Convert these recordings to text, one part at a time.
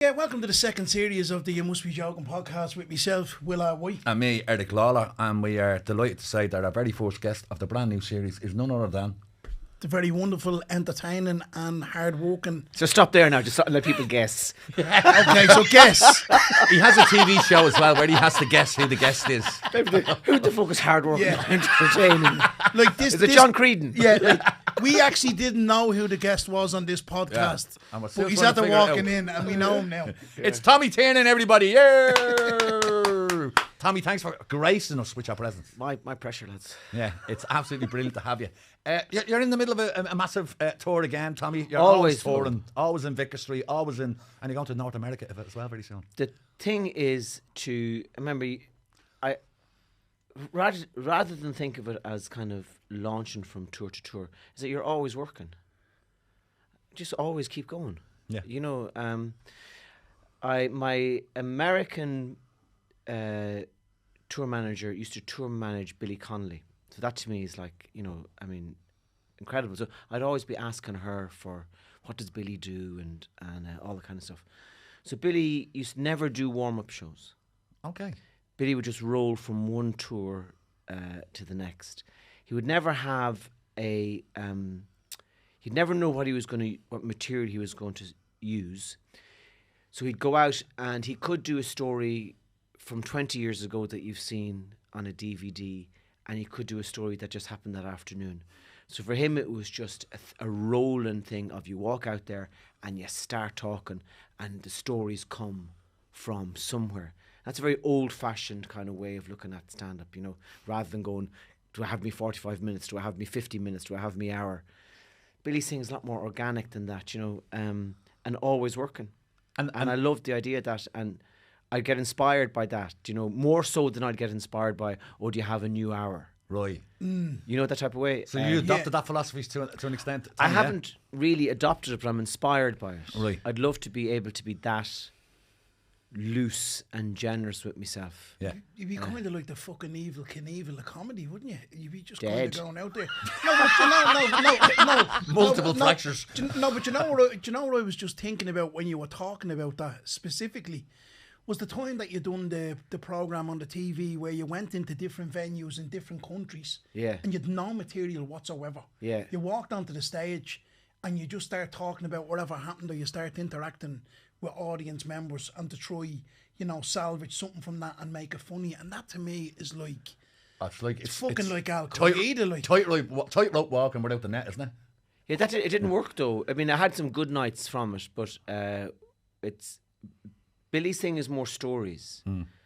Yeah, welcome to the second series of the You Must Be Joking podcast with myself, Will White. And me, Eric Lawler, and we are delighted to say that our very first guest of the brand new series is none other than... The very wonderful, entertaining and hard-working... So stop there now, just let people guess. Okay, so guess. He has a TV show as well where he has to guess who the guest is. Who the fuck is hardworking Yeah. and entertaining? Like this, Is it John Creedon? Yeah, like, we actually didn't know who the guest was on this podcast. Yeah. And we're But still he's trying after to figure it walking out. in and we know him now. It's Tommy Tiernan, everybody. Yeah. Tommy, thanks for gracing us with your presence. My pressure, lads. Yeah, it's absolutely brilliant to have you. You're in the middle of a massive tour again, Tommy. You're Always always touring, always in Vicar Street, always in... And you're going to North America as well very soon. The thing is to remember, rather than think of it as kind of launching from tour to tour, is that you're always working. Just always keep going. Yeah. You know, my American tour manager used to tour manage Billy Connolly. So that to me is like, you know, I mean, incredible. So I'd always be asking her for what does Billy do and all that kind of stuff. So Billy used to never do warm-up shows. Okay. Billy would just roll from one tour to the next. He would never have a... he'd never know what material he was going to use. So he'd go out and he could do a story from 20 years ago that you've seen on a DVD, and he could do a story that just happened that afternoon. So for him, it was just a rolling thing of you walk out there and you start talking and the stories come from somewhere. That's a very old-fashioned kind of way of looking at stand-up, you know, rather than going, do I have me 45 minutes? Do I have me 50 minutes? Do I have me hour? Billy's thing is a lot more organic than that, you know, and always working. And I loved the idea that, and I'd get inspired by that, you know, more so than I'd get inspired by, oh, do you have a new hour? Right. You know, that type of way. So you adopted that philosophy to an extent? I haven't really adopted it, but I'm inspired by it. Right. I'd love to be able to be that loose and generous with myself. Yeah. You'd be kind of like the fucking Evil Knievel of comedy, wouldn't you? You'd be just Dead. kind of going out there. No. Multiple fractures. But you know what I was just thinking about when you were talking about that specifically? Was the time that you done the programme on the TV where you went into different venues in different countries. Yeah. And you had no material whatsoever. Yeah. You walked onto the stage and you just start talking about whatever happened, or you start interacting with audience members and to try, you know, salvage something from that and make it funny. And that to me is like... It's fucking like Al Qaeda. Like. Tightrope walking without the net, isn't it? Yeah, it didn't work though. I mean, I had some good nights from it, but Billy's thing is more stories,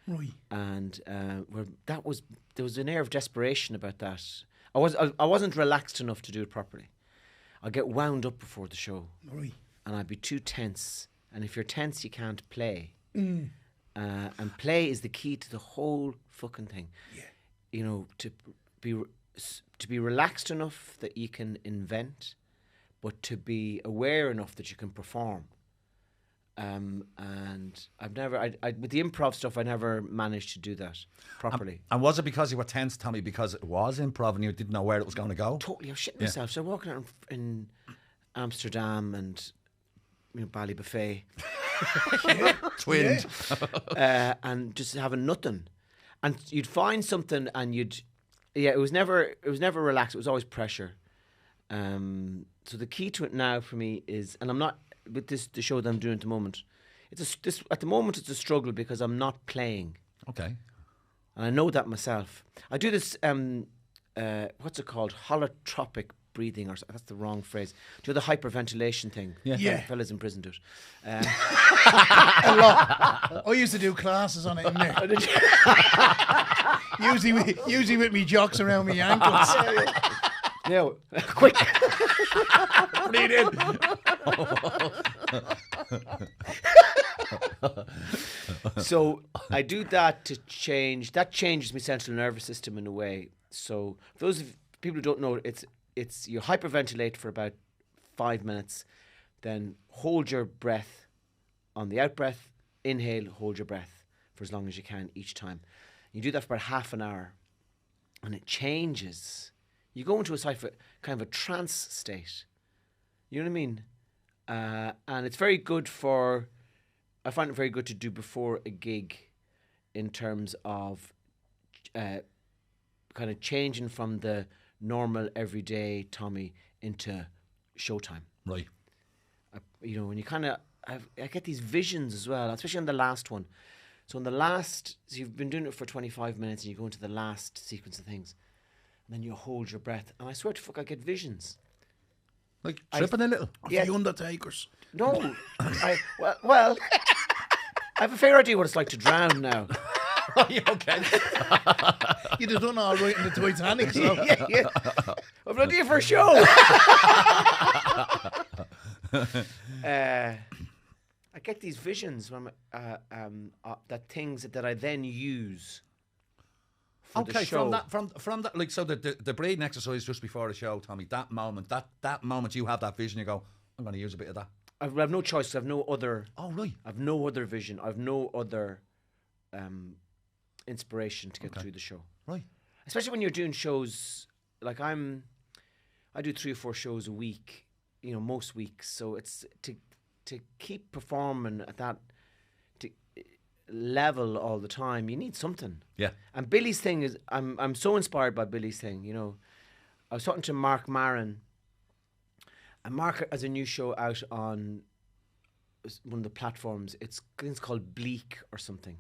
Right. and there was an air of desperation about that. I wasn't relaxed enough to do it properly. I'd get wound up before the show, Right. and I'd be too tense. And if you're tense, you can't play. And play is the key to the whole fucking thing. Yeah. You know, to be relaxed enough that you can invent, but to be aware enough that you can perform. And I've never, with the improv stuff, I never managed to do that properly. And was it because you were tense, Tommy, because it was improv and you didn't know where it was going to go? Totally, I was shitting myself. So walking out in Amsterdam and, you know, Ballybuffet, Twinned. and just having nothing, and you'd find something, and it was never relaxed. It was always pressure. So the key to it now for me is, and I'm not with the show that I'm doing at the moment. At the moment it's a struggle because I'm not playing. Okay. And I know that myself. I do this. What's it called? Holotropic breathing, or that's the wrong phrase. Do the hyperventilation thing? Yeah. Fellas in prison do it. A lot. I used to do classes on it in there. usually with me jocks around me ankles. Yeah, quick. Breathe in. So I do that to change. That changes my central nervous system in a way. So for those people who don't know, it's you hyperventilate for about 5 minutes, then hold your breath on the out breath, inhale, hold your breath for as long as you can each time. You do that for about half an hour, and it changes. You go into a kind of a trance state. You know what I mean? And it's very good for I find it very good to do before a gig, in terms of kind of changing from the normal everyday Tommy into showtime. Right. You know, when you kind of, I get these visions as well, especially on the last one. So on the last, so you've been doing it for 25 minutes and you go into the last sequence of things, and then you hold your breath, and I swear to fuck, I get visions. Like tripping a little. Yeah. The Undertakers. No, well, I have a fair idea what it's like to drown now. Okay. You'd have done all right in the Titanic, so. yeah. I've an idea for a show. I get these visions when that things that I then use for the Okay, show. from that, like, so the breathing exercise just before the show, Tommy, that moment you have that vision, you go, I'm going to use a bit of that. I have no choice. I have no other. Oh, right. I've no other vision. I've no other inspiration to get through the show. Right. Especially when you're doing shows like I do 3 or 4 shows a week. You know, most weeks. So it's to keep performing at that level all the time. You need something. Yeah. And Billy's thing is, I'm so inspired by Billy's thing. You know, I was talking to Mark Maron. And Mark has a new show out on one of the platforms. I think it's called Bleak or something.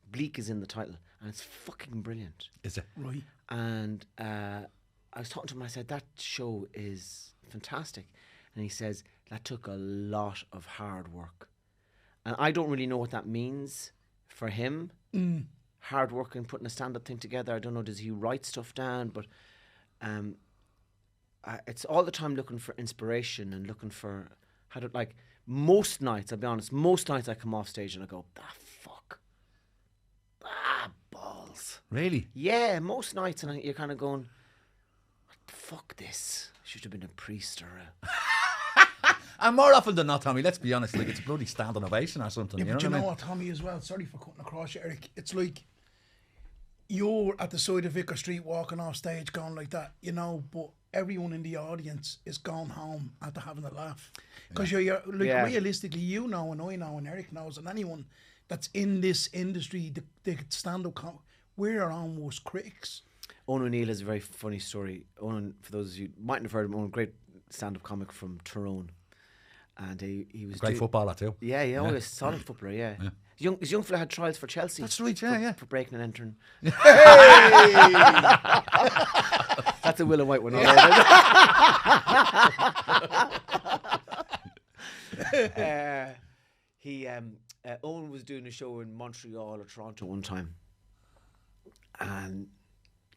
Bleak is in the title, and it's fucking brilliant. Is it? Right. And I was talking to him, I said, that show is fantastic. And he says, that took a lot of hard work. And I don't really know what that means for him. Hard work and putting a stand-up thing together. I don't know, does he write stuff down? But it's all the time looking for inspiration and looking for how to, like, most nights, I'll be honest, most nights I come off stage and I go, fuck. Balls. Really? Yeah, most nights, and you're kind of going, what the fuck this? Should have been a priest or a... And more often than not, Tommy, let's be honest, like, it's a bloody standing ovation or something. Yeah, you know but you what I know mean? what, Tommy, as well? Sorry for cutting across you, Eric. It's like you're at the side of Vicar Street walking off stage going like that, you know, but everyone in the audience is going home after having a laugh. Because you're like, realistically, you know, and I know, and Eric knows, and anyone that's in this industry, the stand-up, we're our own worst critics. Owen O'Neill has a very funny story. Owen, for those of you who mightn't have heard of him, Owen, great stand-up comic from Tyrone. And he was... Great footballer too. Yeah, he was a solid footballer, yeah. His young fella had trials for Chelsea. That's right, yeah. For breaking and entering. That's a Willow White one. Owen was doing a show in Montreal or Toronto one time. And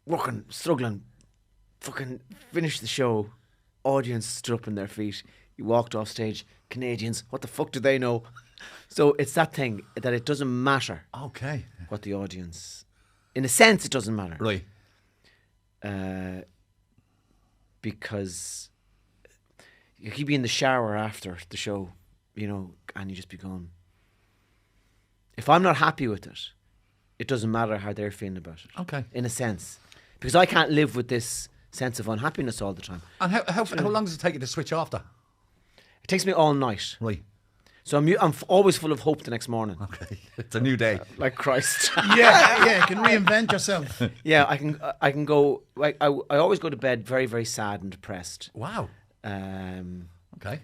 working, struggling, fucking finished the show. Audience stood up on their feet. He walked off stage. Canadians, what the fuck do they know? So it's that thing that it doesn't matter. Okay. What the audience, in a sense, it doesn't matter. Right. Because you could be in the shower after the show, you know, and you just be going, if I'm not happy with it, it doesn't matter how they're feeling about it. Okay. In a sense. Because I can't live with this sense of unhappiness all the time. And how long does it take you to switch off that? It takes me all night. Right. So I'm always full of hope the next morning. Okay. It's a new day. Like Christ. Yeah, you can reinvent yourself. Yeah, I can go, like, I always go to bed very, very sad and depressed. Wow. Okay.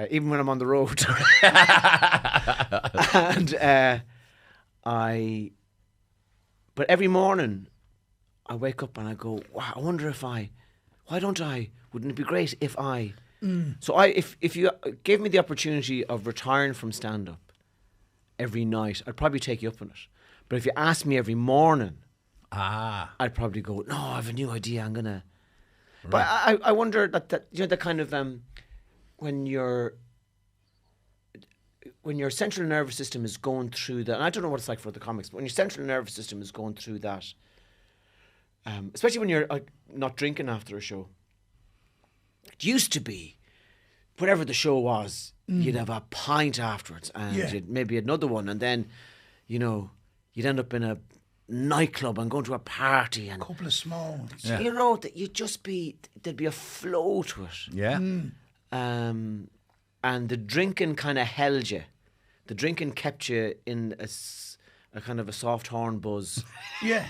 Even when I'm on the road. And but every morning I wake up and I go, wow, I wonder why don't I? Wouldn't it be great if I? So if you gave me the opportunity of retiring from stand-up every night, I'd probably take you up on it. But if you asked me every morning, I'd probably go, no, I have a new idea, I'm gonna. Right. But I wonder that you know, the kind of when your central nervous system is going through that, and I don't know what it's like for the comics, but when your central nervous system is going through that, especially when you're not drinking after a show. It used to be, whatever the show was, you'd have a pint afterwards, and you'd maybe another one, and then, you know, you'd end up in a nightclub and going to a party, and a couple of small ones. Yeah. You know, that there'd be a flow to it. Yeah. And the drinking kind of held you, the drinking kept you in a kind of a soft horn buzz. Yeah.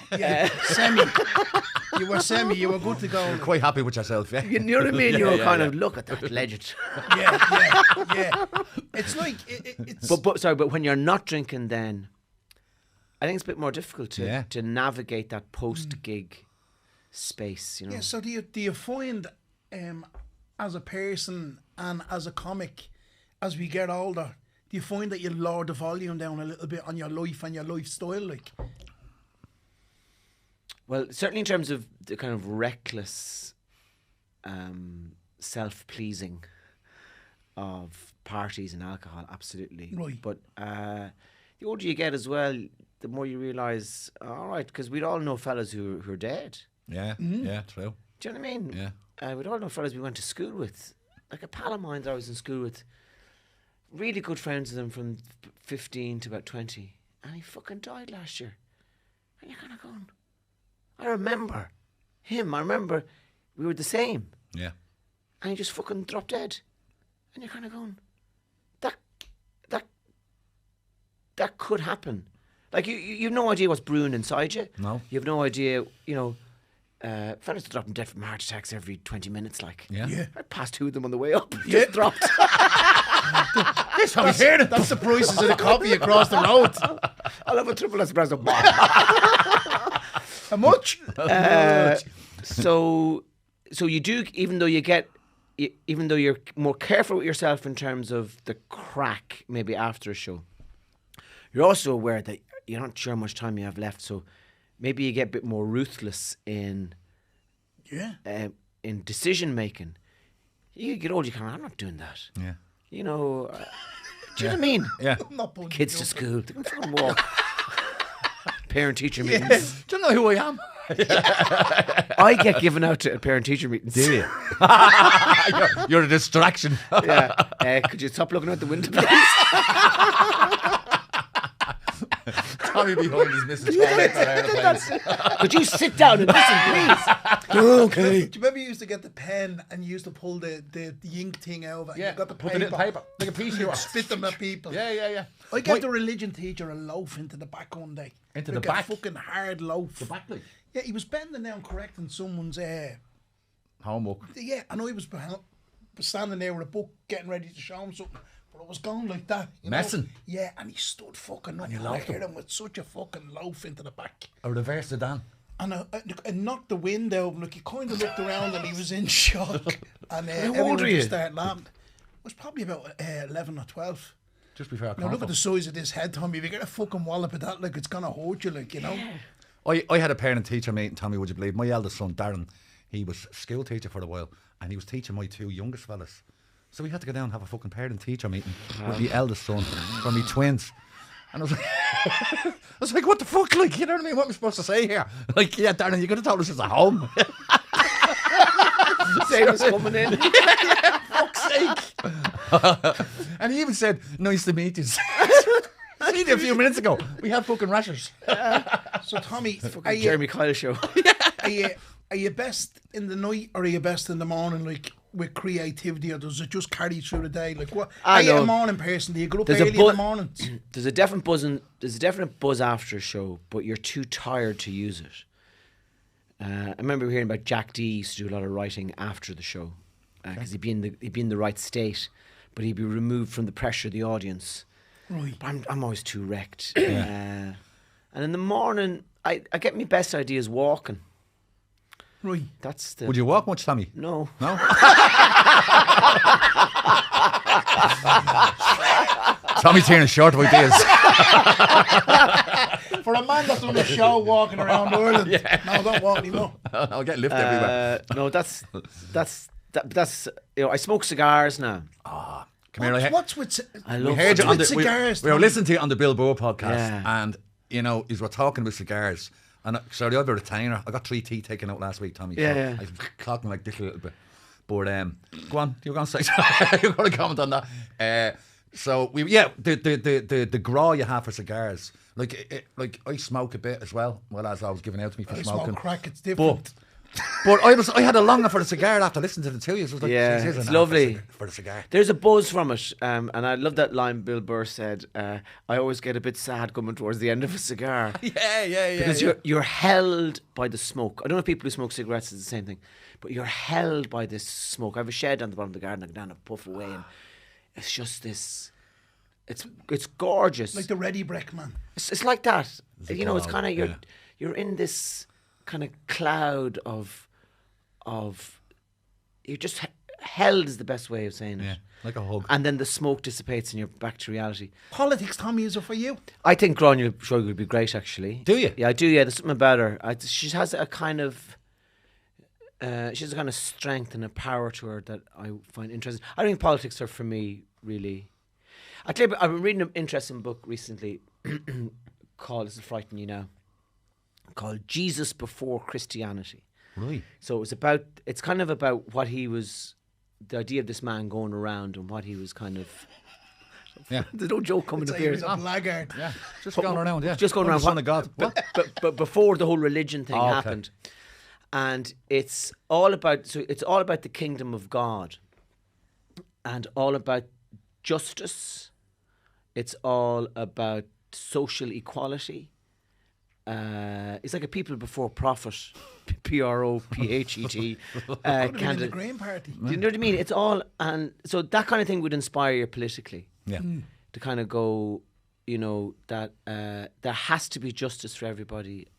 Semi. You were semi. You were good to go. You're quite happy with yourself, yeah. You know what I mean? You were kind of, look at that legend. Yeah. It's like it's. But when you're not drinking, then I think it's a bit more difficult to navigate that post gig space. You know. Yeah. So do you find, as a person and as a comic, as we get older, do you find that you lower the volume down a little bit on your life and your lifestyle, like? Well, certainly in terms of the kind of reckless self-pleasing of parties and alcohol, absolutely. Right. But the older you get as well, the more you realise, all right, because we'd all know fellas who are dead. Yeah, yeah, true. Do you know what I mean? Yeah. We'd all know fellas we went to school with. Like a pal of mine that I was in school with, really good friends of them from 15 to about 20. And he fucking died last year. And you're kind of going, I remember him. I remember we were the same. Yeah. And he just fucking dropped dead. And you're kind of going, that could happen. Like, you've no idea what's brewing inside you. No. You have no idea, fellas are dropping dead from heart attacks every 20 minutes, like. Yeah. I passed 2 of them on the way up. Just dropped. That's how we heard it. That's the prices of the coffee across the road. I'll have a triple espresso. How much? So you do, even though you're more careful with yourself in terms of the crack, maybe after a show, you're also aware that you're not sure how much time you have left. So maybe you get a bit more ruthless in decision making. You get old, you kind of, I'm not doing that. Yeah. Do you know what I mean? Yeah. I'm not putting Kids you to up. school, they can fucking walk. Parent-teacher meetings. Do you know who I am? I get given out to parent-teacher meetings. Do you? You're a distraction. Yeah. Could you stop looking out the window, please? Tommy behind his Mrs. Toilet. Could you sit down and listen, please? Okay. Do you remember you used to get the pen and you used to pull the ink thing over? And Yeah, you got the put paper. the little paper, like a piece you Spit them at people. Yeah. I gave the religion teacher a loaf into the back one day. Into like the back? A fucking hard loaf. The back, like? Yeah, he was bending down correcting someone's Homework. yeah, and I was standing there with a book getting ready to show him something. But it was going like that. You know? Messing? Yeah, and he stood fucking up. you And loafed I hit him? him with such a fucking loaf into the back. A reverse sedan. And I knocked the window. Like, he kind of looked around and he was in shock. And How old everyone were you? just started laughing. I was probably about 11 or 12. Just before I Now look at the size of this head, Tommy. If you get a fucking wallop of that, like, it's gonna hurt you, like, you know. I had a parent-teacher meeting, Tommy, would you believe? My eldest son, Darren, he was school teacher for a while, and he was teaching my 2 youngest fellas. So we had to go down and have a fucking parent-teacher meeting with my eldest son for me twins. And I was like, what the fuck? Like, you know what I mean? What am I supposed to say here? Like, yeah, Darren, you could have told us it's at home. Same as coming in. Fuck's sake. And he even said, nice to meet you. Seen you a few minutes ago. We had fucking rashers. So Tommy, Jeremy Kyle show. are you best in the night or are you best in the morning, like with creativity, or does it just carry through the day? Like, what? Are you a morning person? Do you go up early in the mornings? There's a definite buzz after a show, but you're too tired to use it. I remember hearing about Joe.ie used to do a lot of writing after the show because he'd be in the right state, but he'd be removed from the pressure of the audience. Right. But I'm always too wrecked. And in the morning, I get my best ideas walking. Right. That's the. Would you walk much, Tommy? No. No? Tommy's Tiernan short of ideas. For a man that's on a show walking around Ireland, no, don't walk anymore. I'll get lift everywhere. No, that's I smoke cigars now. Come here, What's with I we love heard you on with the, cigars, we were Tommy? listening to you on the Bill Burr podcast, Yeah. and you know, you were talking about cigars. And sorry, I have a retainer. I got 3 teeth taken out last week, Tommy. Yeah, so yeah. I was clocking like this a little bit. But go on, you were going to say you're going to comment on that. So the graw you have for cigars, like I smoke a bit as well. Well, as I was giving out to me for I smoking. smoke crack, it's different. But I had a longing for a cigar after listening to the two years. I was like, Yeah, "Jeez, it's an lovely. for a cigar. There's a buzz from it, and I love that line Bill Burr said. I always get a bit sad coming towards the end of a cigar. Yeah. Because you're held by the smoke. I don't know if people who smoke cigarettes is the same thing, but you're held by this smoke. I have a shed on the bottom of the garden. I go down and puff away, and it's just this. It's gorgeous. Like the Ready Breck man. It's like that. You know, it's cloud, kind of yeah. you're in this kind of cloud of you're just held is the best way of saying it. Yeah, like a hug. And then the smoke dissipates and you're back to reality. Politics, Tommy, is it for you? I think Grania Shrug would be great, actually. Do you? Yeah, I do. Yeah, there's something about her. She has a kind of. She has a kind of strength and a power to her that I find interesting. I don't think politics are for me, really. I've been reading an interesting book recently called, this will frighten you now, called Jesus Before Christianity. Right. So it's kind of about what he was, the idea of this man going around and what he was kind of. Yeah. There's no joke coming It's up like here. he was a blackguard. Yeah. Just going around. Yeah. Just going I'm around. the son of God. What? But before the whole religion thing Oh, okay. happened, and it's all about the kingdom of God, and all about justice. It's all about social equality. It's like a people before prophet, PROPHET Could have been in the candidate. Green Party. Do you know what I mean? It's all, and so that kind of thing would inspire you politically. Yeah. To kind of go, you know, that there has to be justice for everybody.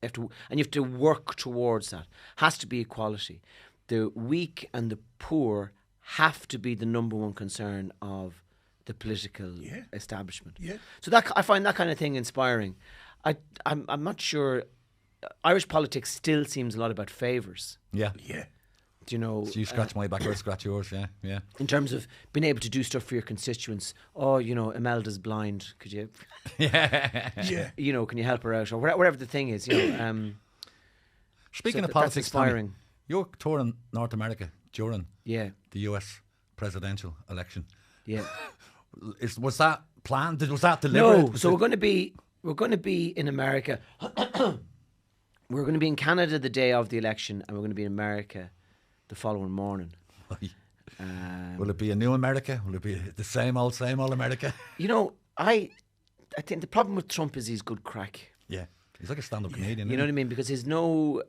And you have to work towards that. Has to be equality. The weak and the poor have to be the number one concern of the political establishment. Yeah. So that I find that kind of thing inspiring. I'm not sure. Irish politics still seems a lot about favours. Yeah. Yeah. Do you know? So you scratch my back, I'll scratch yours. Yeah. Yeah. In terms of being able to do stuff for your constituents. Oh, you know, Imelda's blind. Could you? Yeah. Yeah. You know, can you help her out or whatever the thing is? You know. Speaking So of that's politics, inspiring. Tommy, you're touring North America during Yeah. the US presidential election. Yeah. Was that planned? Was that deliberate? No, so we're going to be in America. We're going to be in Canada the day of the election, and we're going to be in America the following morning. Will it be a new America? Will it be the same old America? You know, I think the problem with Trump is he's good crack. Yeah, he's like a stand-up comedian. You know what I mean? Because there's no,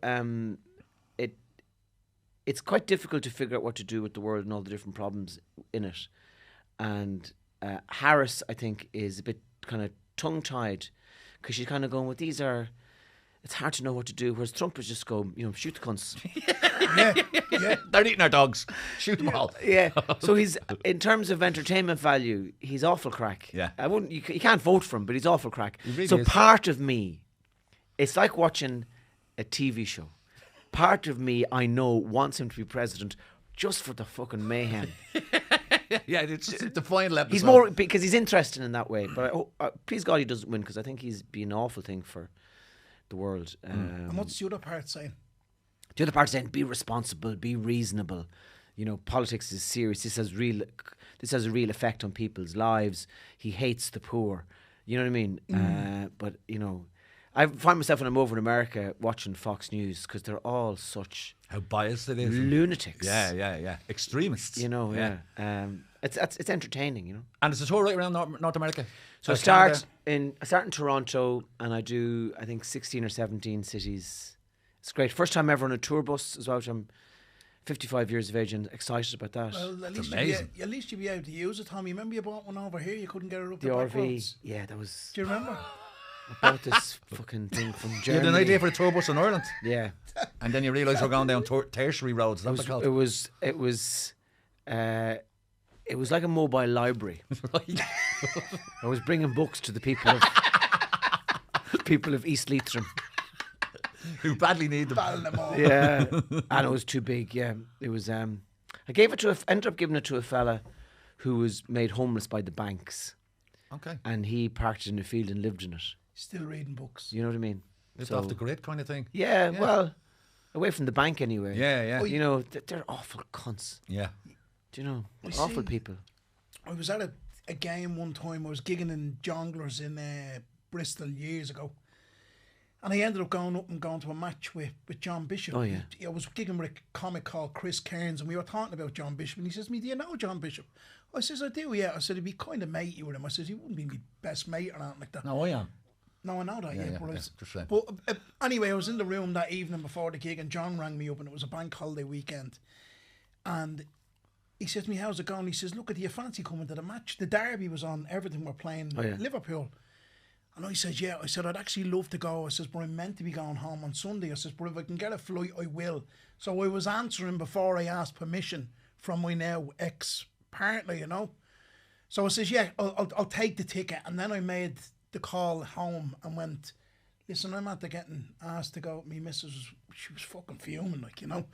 it's quite difficult to figure out what to do with the world and all the different problems in it. And Harris, I think, is a bit kind of tongue-tied because she's kind of going, well, it's hard to know what to do. Whereas Trump was just go, you know, shoot the cunts. Yeah. They're eating our dogs. Shoot them all. Yeah. So he's, in terms of entertainment value, he's awful crack. Yeah. You can't vote for him, but he's awful crack. He really so is. part of me, it's like watching a TV show. Part of me, I know, wants him to be president just for the fucking mayhem. Yeah, it's just the final episode. He's more, because he's interested in that way. But please God he doesn't win, because I think he's been an awful thing for the world. And what's the other part saying? The other part saying, be responsible, be reasonable. You know, politics is serious. This has a real effect on people's lives. He hates the poor. You know what I mean? But, you know, I find myself when I'm over in America watching Fox News because they're all such how biased it is. lunatics. Yeah. Extremists. You know, it's entertaining, you know. And it's a tour right around North America. So I start in Toronto and I do, I think, 16 or 17 cities. It's great. First time ever on a tour bus as well, which I'm 55 years of age and excited about that. Well, at amazing. least you'd be able to use it, Tommy. Remember you bought one over here? You couldn't get it up The the back RV, roads. yeah, that was. Do you remember? I bought this fucking thing from You Germany. had an idea for a tour bus in Ireland, Yeah, and then you realise we're going down tertiary roads. Is that what they're called? it was like a mobile library. I was bringing books to the people of East Leitrim. Who badly need them. Battle them all. Yeah, and it was too big. Yeah, it was. I ended up giving it to a fella who was made homeless by the banks, Okay. and he parked it in a field and lived in it. Still reading books. You know what I mean? It's off the grid kind of thing. Yeah, well, away from the bank anyway. Yeah. You know, they're awful cunts. Yeah. Do you know? I Awful see. people. I was at a game one time. I was gigging in Jongleurs in Bristol years ago. And I ended up going to a match with John Bishop. Oh, yeah. I was gigging with a comic called Chris Cairns, and we were talking about John Bishop, and he says to me, do you know John Bishop? I says, I do, yeah. I said, he'd be kind of matey with him. I says, he wouldn't be my best mate or anything like that. No, I am. No, I know that, yeah. But, just saying. but anyway, I was in the room that evening before the gig, and John rang me up, and it was a bank holiday weekend. And he says to me, how's it going? He says, look, do you fancy coming to the match? The derby was on, everything were playing Liverpool. And I said, yeah. I said, I'd actually love to go. I says, but I'm meant to be going home on Sunday. I says, but if I can get a flight, I will. So I was answering before I asked permission from my now ex-partner, you know. So I says, yeah, I'll take the ticket. And then I made the call home and went, listen, I'm after getting asked to go. My missus, she was fucking fuming, like, you know.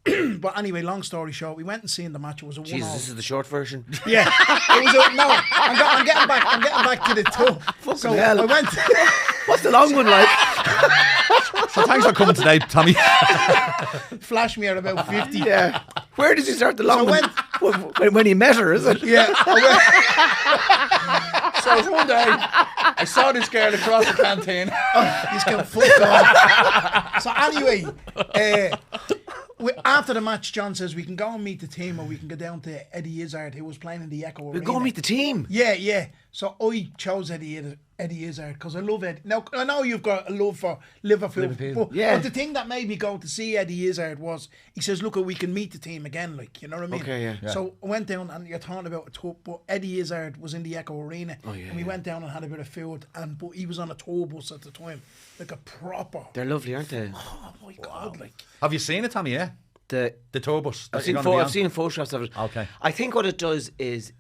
But anyway, long story short, we went and seen the match. It was a Jesus, one-all. this is the short version. Yeah, it was a, no. I'm getting back to the two. So hell. I went. What's the long one like? So thanks for coming today, Tommy. Flash me at about 50. Yeah. Where did you start the long So one? When you met her, is it? Yeah. So one day, I saw this girl across the canteen. He's going fuck off. So anyway, after the match, John says we can go and meet the team, or we can go down to Eddie Izzard, who was playing in the Echo Arena. We'll go and meet the team. Yeah. So I chose Eddie Izzard because I love Eddie. Now, I know you've got a love for Liverpool. But the thing that made me go to see Eddie Izzard was, he says, look, we can meet the team again, like, you know what I mean? Okay, yeah. So I went down, and you're talking about a tour, but Eddie Izzard was in the Echo Arena. Oh, yeah, and we went down and had a bit of food, but he was on a tour bus at the time, like a proper... They're lovely, aren't they? Oh, my God, like... Have you seen it, Tommy, yeah? The tour bus. I've seen photographs of it. Okay. I think what it does is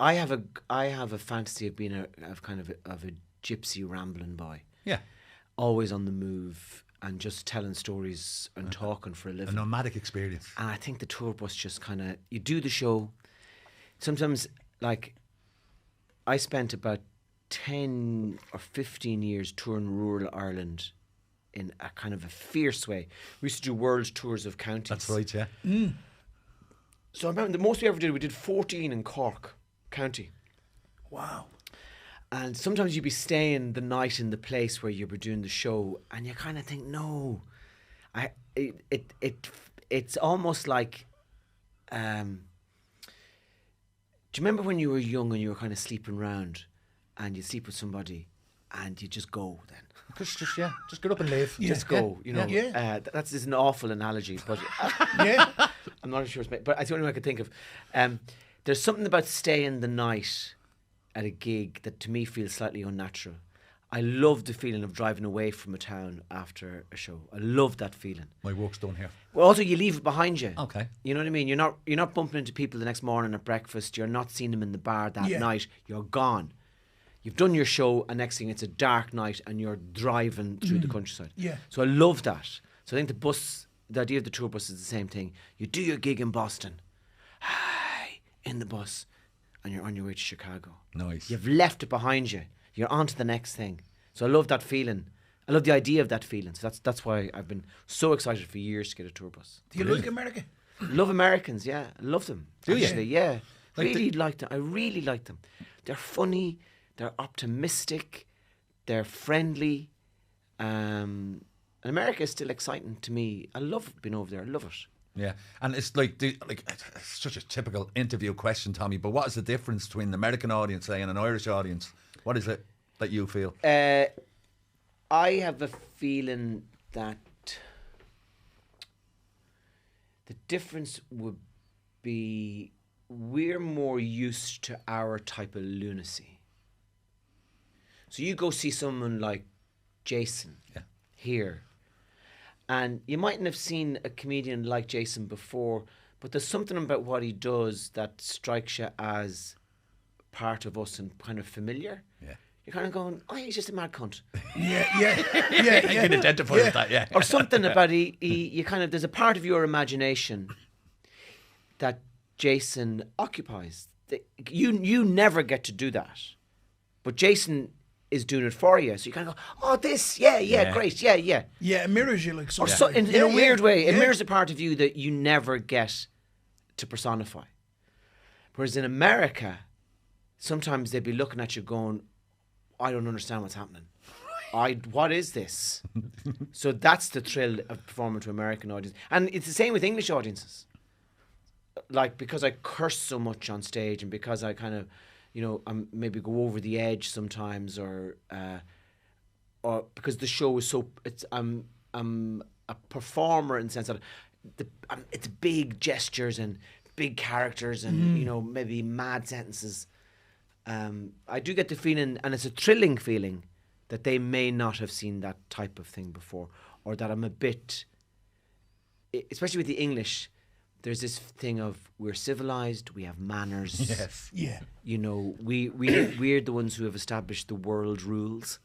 I have a fantasy of being a gypsy rambling boy. Yeah. Always on the move and just telling stories and talking for a living. A nomadic experience. And I think the tour bus just kind of, you do the show. Sometimes, like, I spent about 10 or 15 years touring rural Ireland in a kind of a fierce way. We used to do world tours of counties. That's right, yeah. So I remember the most we ever did, we did 14 in Cork County. Wow. And sometimes you'd be staying the night in the place where you were doing the show, and you kind of think, no, it's almost like, do you remember when you were young and you were kind of sleeping around, and you sleep with somebody, and you just go then? Just get up and live. Just go, you know. Yeah. That's an awful analogy, but Yeah. I'm not sure. But it's the only one I could think of. There's something about staying the night at a gig that to me feels slightly unnatural. I love the feeling of driving away from a town after a show. I love that feeling. My work's done here. Well, also you leave it behind you. Okay. You know what I mean? You're not bumping into people the next morning at breakfast. You're not seeing them in the bar that night. You're gone. You've done your show, and next thing it's a dark night, and you're driving through the countryside. Yeah. So I love that. So I think the idea of the tour bus is the same thing. You do your gig in Boston, in the bus, and you're on your way to Chicago. Nice. You've left it behind you. You're on to the next thing. So I love that feeling. I love the idea of that feeling. So that's why I've been so excited for years to get a tour bus. Do you like America? Love Americans, yeah. I love them. Do you? Actually, yeah. Like really like them. I really like them. They're funny. They're optimistic. They're friendly. And America is still exciting to me. I love being over there. I love it. Yeah, and it's like it's such a typical interview question, Tommy. But what is the difference between an American audience, say, and an Irish audience? What is it that you feel? I have a feeling that the difference would be we're more used to our type of lunacy. So you go see someone like Jason here, and you mightn't have seen a comedian like Jason before, but there's something about what he does that strikes you as part of us and kind of familiar. Yeah. You're kind of going, oh, he's just a mad cunt. Yeah. I can identify with that, yeah. Or something about you kind of, there's a part of your imagination that Jason occupies. You never get to do that. But Jason is doing it for you. So you kind of go, oh, this, great, yeah. Yeah, it mirrors you like Or something. in a weird way. It mirrors a part of you that you never get to personify. Whereas in America, sometimes they'd be looking at you going, I don't understand what's happening. what is this? So that's the thrill of performing to American audience. And it's the same with English audiences. Like, because I curse so much on stage and because I kind of, maybe go over the edge sometimes or because the show is so, I'm a performer in the sense that it's big gestures and big characters and, maybe mad sentences. I do get the feeling, and it's a thrilling feeling, that they may not have seen that type of thing before, or that I'm a bit, especially with the English, there's this thing of we're civilized, we have manners. Yes. Yeah. We're the ones who have established the world rules.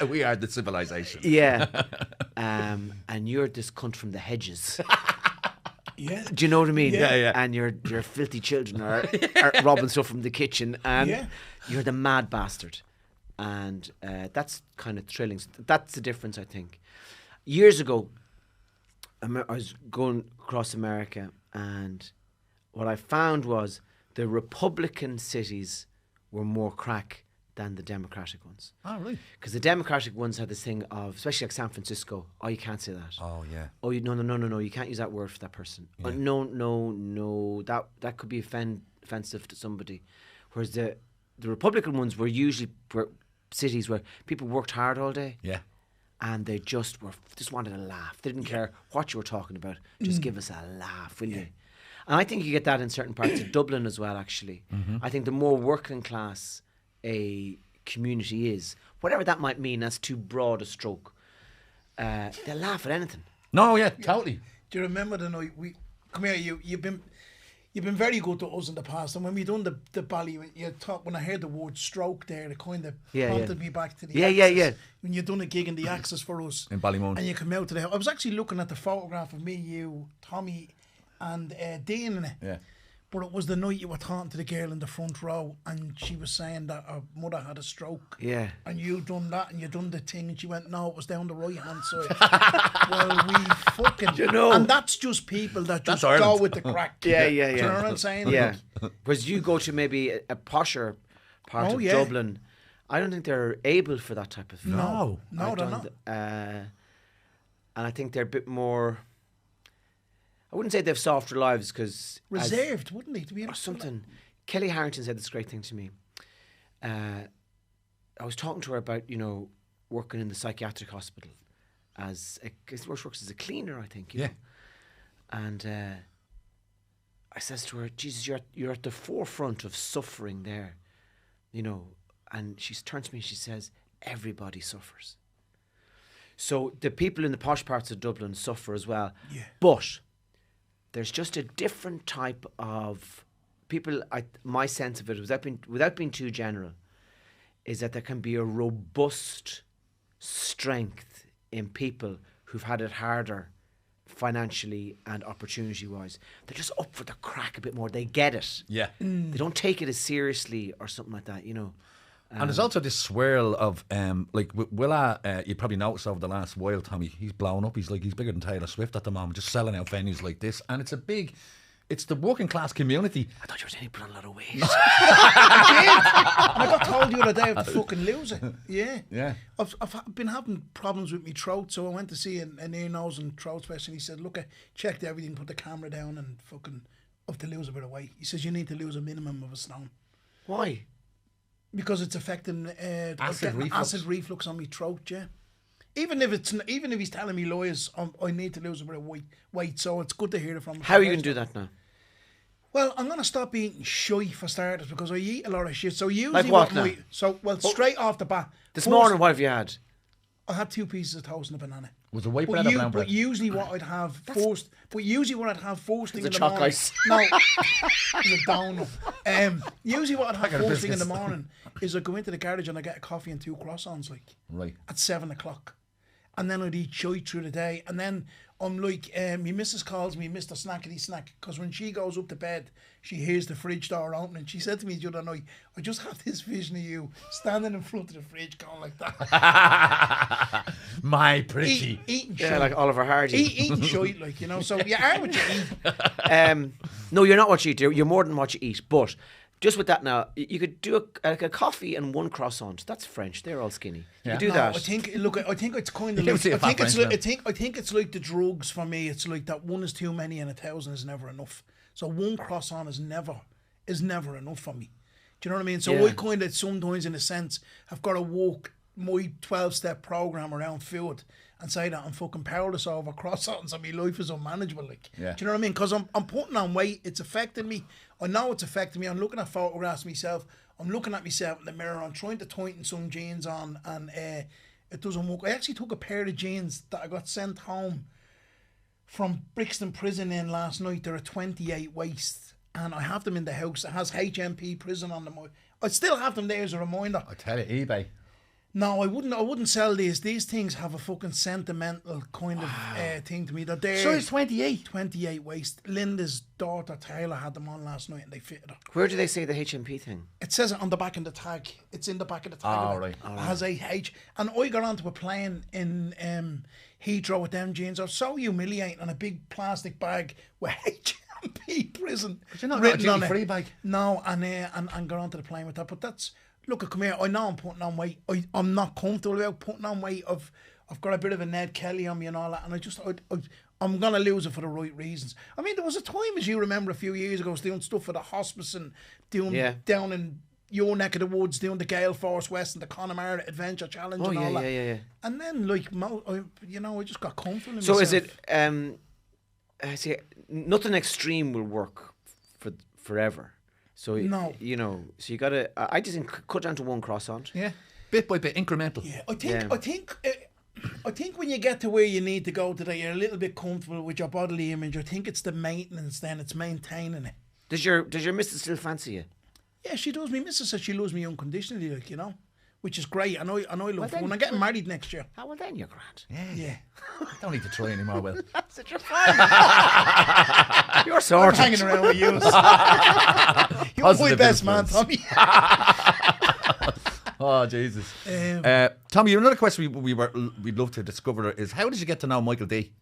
We are the civilization. Yeah. And you're this cunt from the hedges. Yeah. Do you know what I mean? Yeah, yeah. And your filthy children are robbing stuff from the kitchen, and you're the mad bastard. And that's kind of thrilling. That's the difference, I think. Years ago, I was going across America, and what I found was the Republican cities were more crack than the Democratic ones. Oh, really? Because the Democratic ones had this thing of, especially like San Francisco, oh, you can't say that. Oh, yeah. Oh, no, you can't use that word for that person. Yeah. No, that could be offensive to somebody. Whereas the Republican ones were usually cities where people worked hard all day. Yeah. And they just wanted a laugh. They didn't care what you were talking about. Just give us a laugh, will you? And I think you get that in certain parts of Dublin as well, actually. Mm-hmm. I think the more working class a community is, whatever that might mean, that's too broad a stroke, they'll laugh at anything. No, yeah, totally. Do you remember the night come here? You've been very good to us in the past, and when we done the Bally, when I heard the word stroke there, it kind of prompted me back to the Axis. When you done a gig in the Axis for us in Ballymun, and you come out to the house. I was actually looking at the photograph of me, you, Tommy, and Dean in it. Yeah. But it was the night you were talking to the girl in the front row, and she was saying that her mother had a stroke. Yeah. And you done that, and you done the thing, and she went, no, it was down the right-hand side. Well, we fucking... And that's just people that just go with the crack. Yeah. Do you know what I'm saying? Yeah. Whereas you go to maybe a posher part of Dublin, I don't think they're able for that type of thing. No, they're not. And I think they're a bit more... I wouldn't say they have softer lives because... Reserved, wouldn't they? To be or something. Kelly Harrington said this great thing to me. I was talking to her about, working in the psychiatric hospital as... She works as a cleaner, I think. You know? And I says to her, Jesus, you're at the forefront of suffering there. And she turns to me and she says, everybody suffers. So the people in the posh parts of Dublin suffer as well. Yeah. But... there's just a different type of people. My sense of it, without being too general, is that there can be a robust strength in people who've had it harder financially and opportunity-wise. They're just up for the crack a bit more. They get it. Yeah. They don't take it as seriously or something like that, And there's also this swirl of, like, Willa, you probably noticed over the last while, Tommy, he's blown up. He's bigger than Taylor Swift at the moment, just selling out venues like this. And it's the working class community. I thought you were saying he put on a lot of weight. I did. And I got told the other day I have to fucking lose it. Yeah. Yeah. I've been having problems with my throat, so I went to see an ear, nose and throat specialist. He said, look, I checked everything, put the camera down and fucking have to lose a bit of weight. He says, you need to lose a minimum of a stone. Why? Because it's affecting acid reflux on my throat, yeah. Even if he's telling me lies, I need to lose a bit of weight. So it's good to hear it from him. How are you going to do that now? Well, I'm going to stop eating shite for starters because I eat a lot of shit. So usually like what now? Straight off the bat. This morning, what have you had? I had 2 pieces of toast and a banana. Was it white bread or brown bread? But usually what I'd have first thing in the morning. Ice. No, it's a donut. Usually what I'd have first thing in the morning is I'd go into the garage and I'd get a coffee and 2 croissants, at 7:00. And then I'd eat shite through the day. And then I'm like, my missus calls me Mr. Snackety Snack, because when she goes up to bed, she hears the fridge door opening. She said to me the other night, I just have this vision of you standing in front of the fridge going like that. My pretty. Eating yeah, shite. like Oliver Hardy. Eating shite, so you are what you eat. No, you're not what you eat. You're more than what you eat. But Just with that now, you could do a coffee and one croissant. That's French. They're all skinny. You could do that. I think it's kind of You like see a I think fat it's French like, I think it's like the drugs for me. It's like that one is too many and 1,000 is never enough. So one croissant is never enough for me. Do you know what I mean? So I kind of sometimes, in a sense, have got to walk my 12-step program around food and say that I'm fucking powerless over croissants and my life is unmanageable. Like, do you know what I mean? Because I'm putting on weight. It's affecting me. I know it's affecting me. I'm looking at photographs of myself. I'm looking at myself in the mirror. I'm trying to tighten some jeans on, and it doesn't work. I actually took a pair of jeans that I got sent home from Brixton Prison in last night. They're a 28 waist, and I have them in the house. It has HMP prison on them. I still have them there as a reminder. I tell you, eBay. No, I wouldn't sell these. These things have a fucking sentimental kind of thing to me. They're there. So it's 28. 28 waist. Linda's daughter Taylor had them on last night and they fitted her. Where do they say the HMP thing? It says it on the back of the tag. It's in the back of the tag. Oh, right. It has a H. And I got onto a plane in Heathrow with them jeans. I was so humiliating on a big plastic bag with HMP prison. But you're not written got a on duty-free it. bag. No, and got onto the plane with that. But that's... Look, come here. I know I'm putting on weight. I'm not comfortable about putting on weight. I've got a bit of a Ned Kelly on me and all that, and I'm gonna lose it for the right reasons. I mean, there was a time, as you remember, a few years ago, I was doing stuff for the hospice and doing down in your neck of the woods, doing the Gale Force West and the Connemara Adventure Challenge and all that. Yeah. And then, like, I just got comfortable in So myself. is it? See, nothing extreme will work for forever. So No. So you gotta. I just think cut down to one croissant. Yeah. Bit by bit, incremental. Yeah, I think when you get to where you need to go today, you're a little bit comfortable with your bodily image. I think it's the maintenance. Then it's maintaining it. Does your missus still fancy you? Yeah, she does. Me missus says she loves me unconditionally, like, which is great. I know. I love then- her. I'm getting married next year. Oh, well, then you're grand. Yeah. Don't need to try anymore, Will. That's such a fun. You're I'm sorted. hanging around with you. You're my Positive best man, influence. Tommy. Oh, Jesus. Tommy, another question we'd love to discover is, how did you get to know Michael D?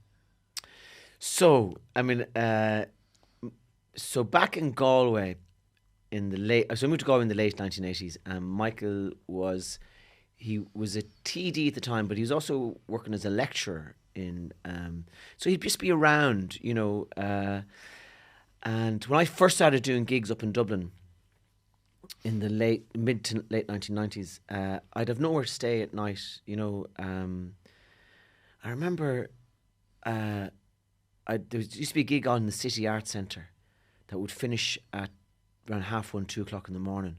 So, I mean, so back in Galway in the late... So I moved to Galway in the late 1980s, and Michael was... He was a TD at the time, but he was also working as a lecturer in... so he'd just be around, and when I first started doing gigs up in Dublin in the mid to late 1990s, I'd have nowhere to stay at night, I remember there used to be a gig on the City Arts Centre that would finish at around 1:30, 2 o'clock in the morning,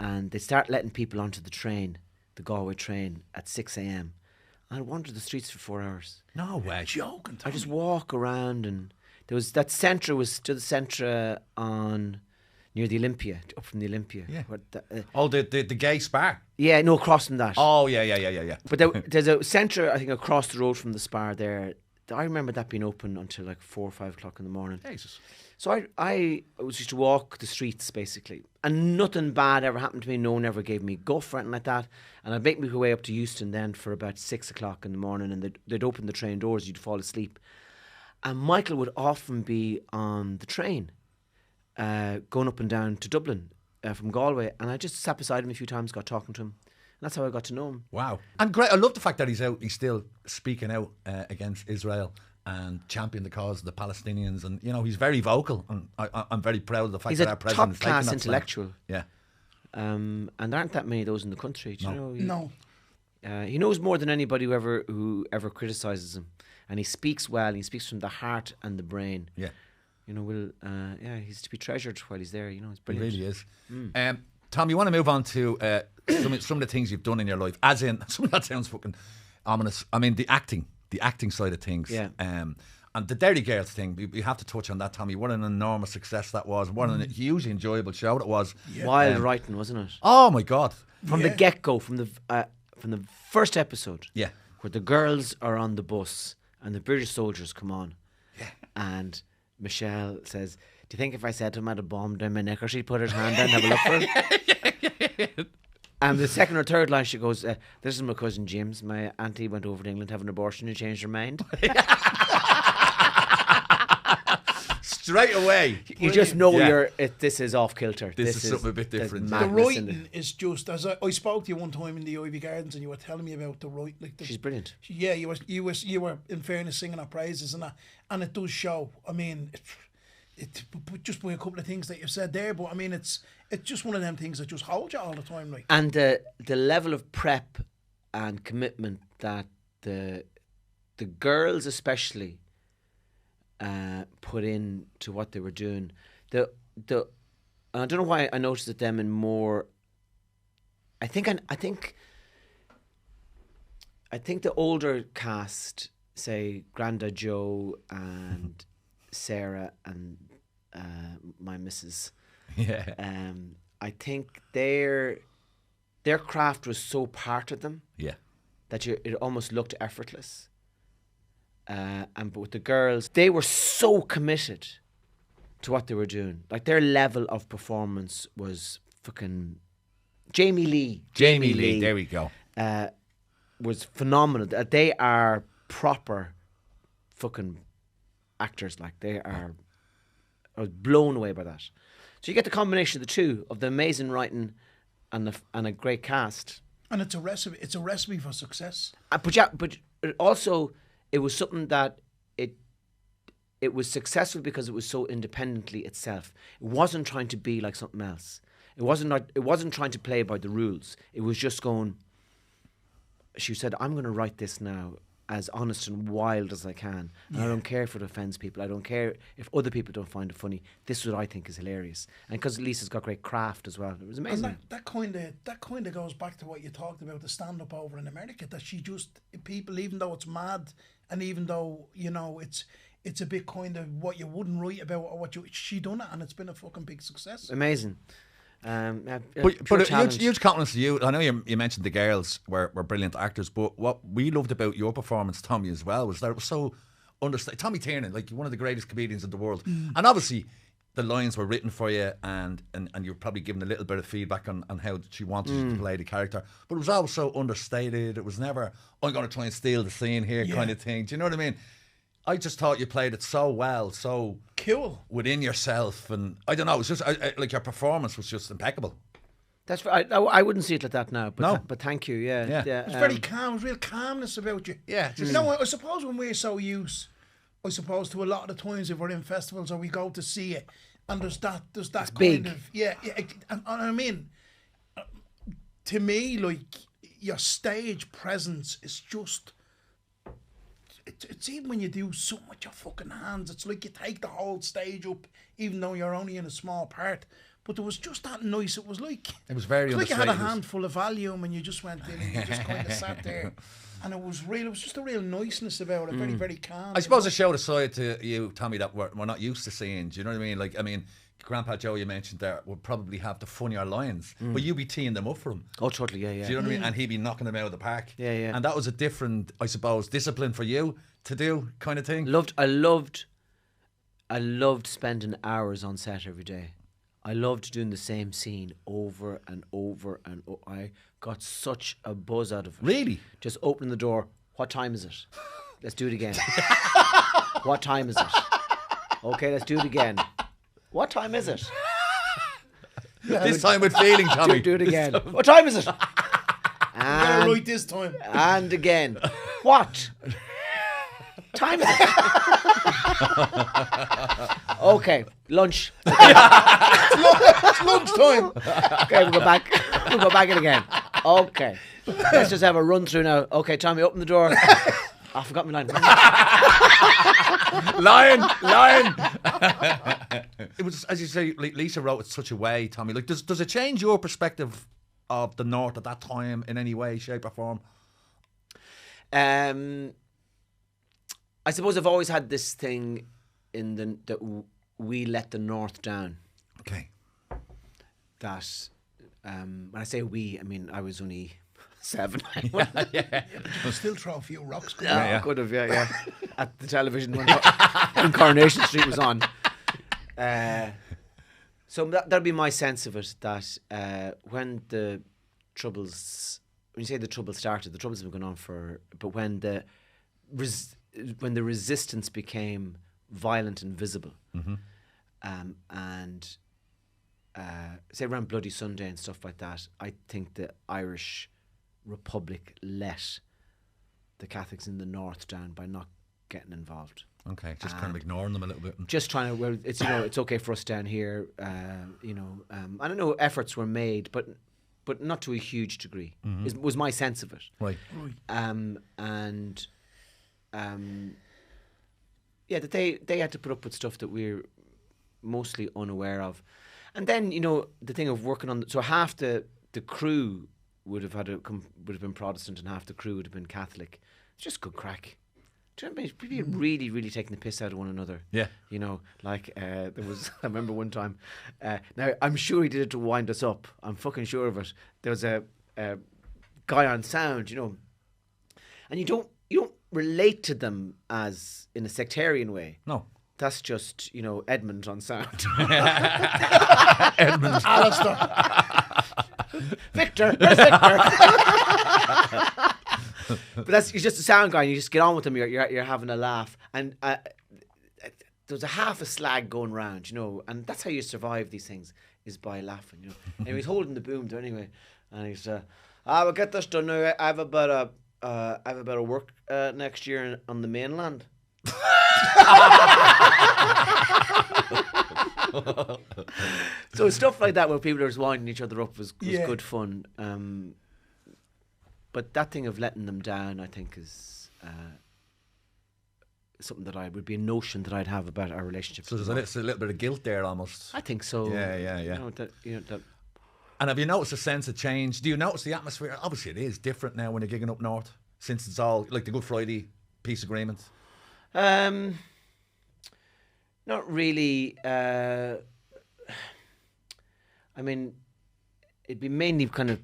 and they'd start letting people onto the train, the Galway train, at 6 a.m. I'd wander the streets for 4 hours. No way. Joking, I Tommy. just walk around, and there was that centre was to the centre on near the Olympia, up from the Olympia. Yeah. The gay spar. yeah, no, across from that. Oh, yeah. But there's a centre, I think, across the road from the Spar there. I remember that being open until like 4 or 5 o'clock in the morning. Jesus. So I was used to walk the streets, basically. And nothing bad ever happened to me. No one ever gave me guff or anything like that. And I'd make my way up to Euston then for about 6 o'clock in the morning, and they'd open the train doors, you'd fall asleep. And Michael would often be on the train, going up and down to Dublin from Galway. And I just sat beside him a few times, got talking to him. And that's how I got to know him. Wow. And great. I love the fact that he's still speaking out against Israel and championing the cause of the Palestinians. And, he's very vocal. And I'm very proud of the fact He's that a our president is taking top-class that stand. intellectual. Yeah. And there aren't that many of those in the country. Do you know? No. He knows more than anybody who ever criticises him. And he speaks well. He speaks from the heart and the brain. Yeah. He's to be treasured while he's there. He's He brilliant. really is. Tom, you want to move on to some of the things you've done in your life, as in, some of that sounds fucking ominous. I mean, the acting side of things. Yeah. And the Derry Girls thing, we have to touch on that, Tommy. What an enormous success that was. What a hugely enjoyable show that was. Yeah. Wild writing, wasn't it? Oh my God. From the get-go, from the first episode, Yeah. where the girls are on the bus and the British soldiers come on, and Michelle says, "Do you think if I said to him I had a bomb down my neck, or she'd put her hand down and have a look for it?" And the second or third line, she goes, "This is my cousin James. My auntie went over to England to have an abortion and changed her mind." straight away. You just know Yeah. this is off kilter. This is something a bit there's different. The madness in writing is just, as I spoke to you one time in the Ivy Gardens, and you were telling me about the writing. Like She's brilliant. Yeah, you were in fairness singing her praises and that, and it does show. I mean, just by a couple of things that you've said there, but I mean, it's just one of them things that just hold you all the time, like. And the level of prep and commitment that the girls especially put in to what they were doing. I don't know why I noticed it them in more. I think the older cast, say Granda Joe and Sarah and my missus. Yeah. I think their craft was so part of them. Yeah. That it almost looked effortless. But with the girls, they were so committed to what they were doing. Like their level of performance was fucking Jamie Lee, there we go. was phenomenal. They are proper fucking actors. Like they are. I was blown away by that. So you get the combination of the two, of the amazing writing and a great cast. And it's a recipe. It's a recipe for success. But it also, it was something that it was successful because it was so independently itself. It wasn't trying to be like something else. It wasn't trying to play by the rules. It was just going. She said, "I'm going to write this now as honest and wild as I can. And I don't care if it offends people. I don't care if other people don't find it funny. This is what I think is hilarious." And because Lisa's got great craft as well, it was amazing. And that kind of goes back to what you talked about, the stand-up over in America. That she just, people, even though it's mad, and even though it's a bit kind of what you wouldn't write about, or she done it, and it's been a fucking big success. Amazing. But a huge compliment to you. I know you mentioned the girls were brilliant actors, but what we loved about your performance, Tommy, as well, was that it was so understated. Tommy Tiernan, like one of the greatest comedians in the world, and obviously the lines were written for you, and you're probably given a little bit of feedback on how she wanted you to play the character, but it was always so understated. It was never, I'm going to try and steal the scene here kind of thing. Do you know what I mean? I just thought you played it so well, so cool within yourself, and I don't know. It was just like your performance was just impeccable. That's I wouldn't see it like that now. But No. but thank you. Yeah. It was very calm. It was real calmness about you. Yeah, just I suppose when we're so used, I suppose, to a lot of the times if we're in festivals or we go to see it, and there's that it's kind big. of and I mean, to me, like your stage presence is just. It's even when you do something with your fucking hands, it's like you take the whole stage up, even though you're only in a small part. But there was just that nice. It was like very like you had a understated. handful of Valium and you just went in and you just kind of sat there, and it was real. It was just a real niceness about it, very very calm. I suppose it showed a side to you, Tommy, that we're not used to seeing. Do you know what I mean? Grandpa Joe, you mentioned there, would probably have the funnier lines, but you'd be teeing them up for him. Oh, totally. Yeah. Do you know what I mean? And he'd be knocking them out of the park. Yeah. And that was a different, I suppose, discipline for you to do, kind of thing. I loved spending hours on set every day. I loved doing the same scene over and over and over. I got such a buzz out of it. Really? Just opening the door. What time is it? Let's do it again. What time is it? Okay, let's do it again. What time is it? This time with feeling, Tommy. Do it again. What time is it? Gotta write this time. And again. What time is it? Okay, lunch. It's lunchtime. Okay, we'll go back. We'll go back in again. Okay. Let's just have a run through now. Okay, Tommy, open the door. I forgot my line. Lion. It was, as you say, like Lisa wrote it such a way, Tommy. Like, does it change your perspective of the North at that time in any way, shape, or form? I suppose I've always had this thing that we let the North down. Okay. That when I say we, I mean I was only 7. I'll still throw a few rocks. Yeah. Could have, yeah. At the television when Coronation Street was on. So that'll be my sense of it. That when the troubles, when you say the trouble started, the troubles have been going on for. But when the resistance became violent and visible, and say around Bloody Sunday and stuff like that, I think the Irish Republic let the Catholics in the north down by not getting involved. Okay, just kind of ignoring them a little bit. Just trying to, well, it's it's okay for us down here. I don't know, efforts were made, but not to a huge degree. Was my sense of it. Right. That they had to put up with stuff that we're mostly unaware of, and then the thing of working on. So half the crew would have been Protestant, and half the crew would have been Catholic. It's just good crack. Do you know what I mean? People really, really taking the piss out of one another. Yeah. There was, I remember one time, now I'm sure he did it to wind us up. I'm fucking sure of it. There was a guy on sound, and you don't relate to them as in a sectarian way. No. That's just, Edmund on sound. Edmund. Alistair. Victor, where's Victor? But he's just a sound guy, and you just get on with him. You're having a laugh, and there's a half a slag going round, and that's how you survive these things, is by laughing, And he's holding the boom there anyway, and he's, we'll get this done now. I have a bit of work next year on the mainland. So stuff like that where people are just winding each other up was good fun. But that thing of letting them down, I think, is something that would be a notion that I'd have about our relationship. So there's a little bit of guilt there, almost. I think so. Yeah. That And have you noticed a sense of change? Do you notice the atmosphere? Obviously, it is different now when you're gigging up north, since it's all like the Good Friday peace agreement. Not really. I mean, it'd be mainly kind of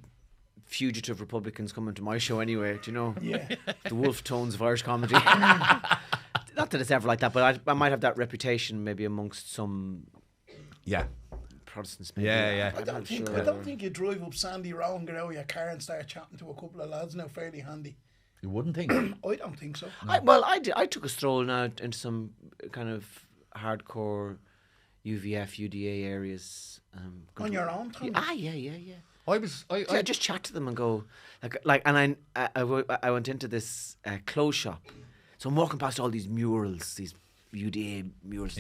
fugitive Republicans coming to my show anyway, do you know? Yeah. The wolf tones of Irish comedy. Not that it's ever like that, but I might have that reputation maybe amongst some Protestants maybe. Yeah. I don't think you drive up Sandy Row and get out of your car and start chatting to a couple of lads now fairly handy. You wouldn't think? I don't think so. No. I took a stroll now into some kind of hardcore UVF, UDA areas. On your own, Tom? Yeah. I just chat to them and go and I went into this clothes shop, so I'm walking past all these murals, these UDA murals,